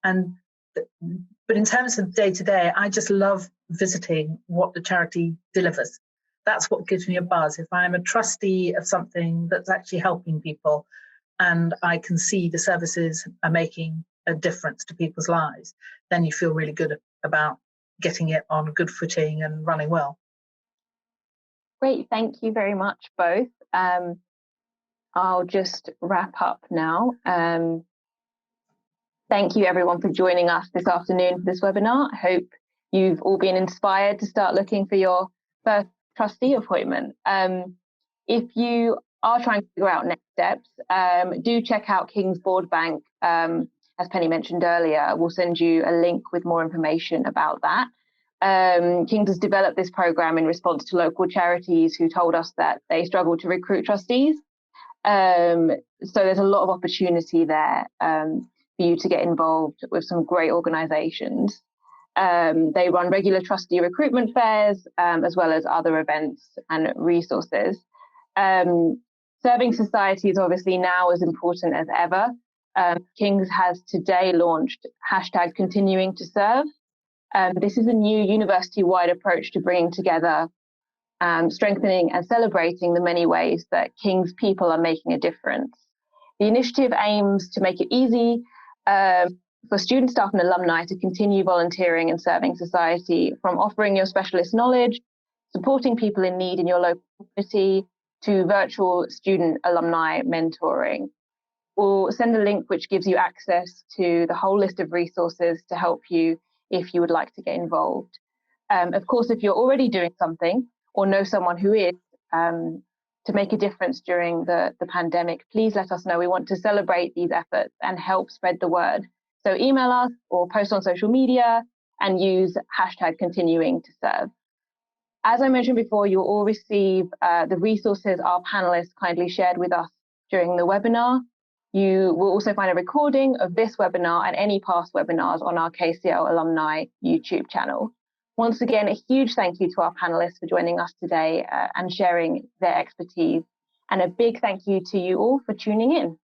Speaker 2: But in terms of day to day, I just love visiting what the charity delivers. That's what gives me a buzz. If I'm a trustee of something that's actually helping people and I can see the services are making a difference to people's lives, then you feel really good about getting it on good footing and running well.
Speaker 1: Great, thank you very much both. I'll just wrap up now. Thank you everyone for joining us this afternoon for this webinar. I hope you've all been inspired to start looking for your first trustee appointment. If you are trying to figure out next steps, do check out King's Board Bank. As Penny mentioned earlier, we'll send you a link with more information about that. King's has developed this program in response to local charities who told us that they struggle to recruit trustees. So there's a lot of opportunity there for you to get involved with some great organisations. They run regular trustee recruitment fairs, as well as other events and resources. Serving society is obviously now as important as ever. King's has today launched #continuing to serve. This is a new university-wide approach to bringing together, strengthening and celebrating the many ways that King's people are making a difference. The initiative aims to make it easy for student, staff and alumni to continue volunteering and serving society, from offering your specialist knowledge, supporting people in need in your local community, to virtual student alumni mentoring. Or send a link which gives you access to the whole list of resources to help you if you would like to get involved. Of course, if you're already doing something or know someone who is, to make a difference during the pandemic, please let us know. We want to celebrate these efforts and help spread the word. So email us or post on social media and use #continuing to serve. As I mentioned before, you'll all receive the resources our panelists kindly shared with us during the webinar. You will also find a recording of this webinar and any past webinars on our KCL Alumni YouTube channel. Once again, a huge thank you to our panelists for joining us today and sharing their expertise. And a big thank you to you all for tuning in.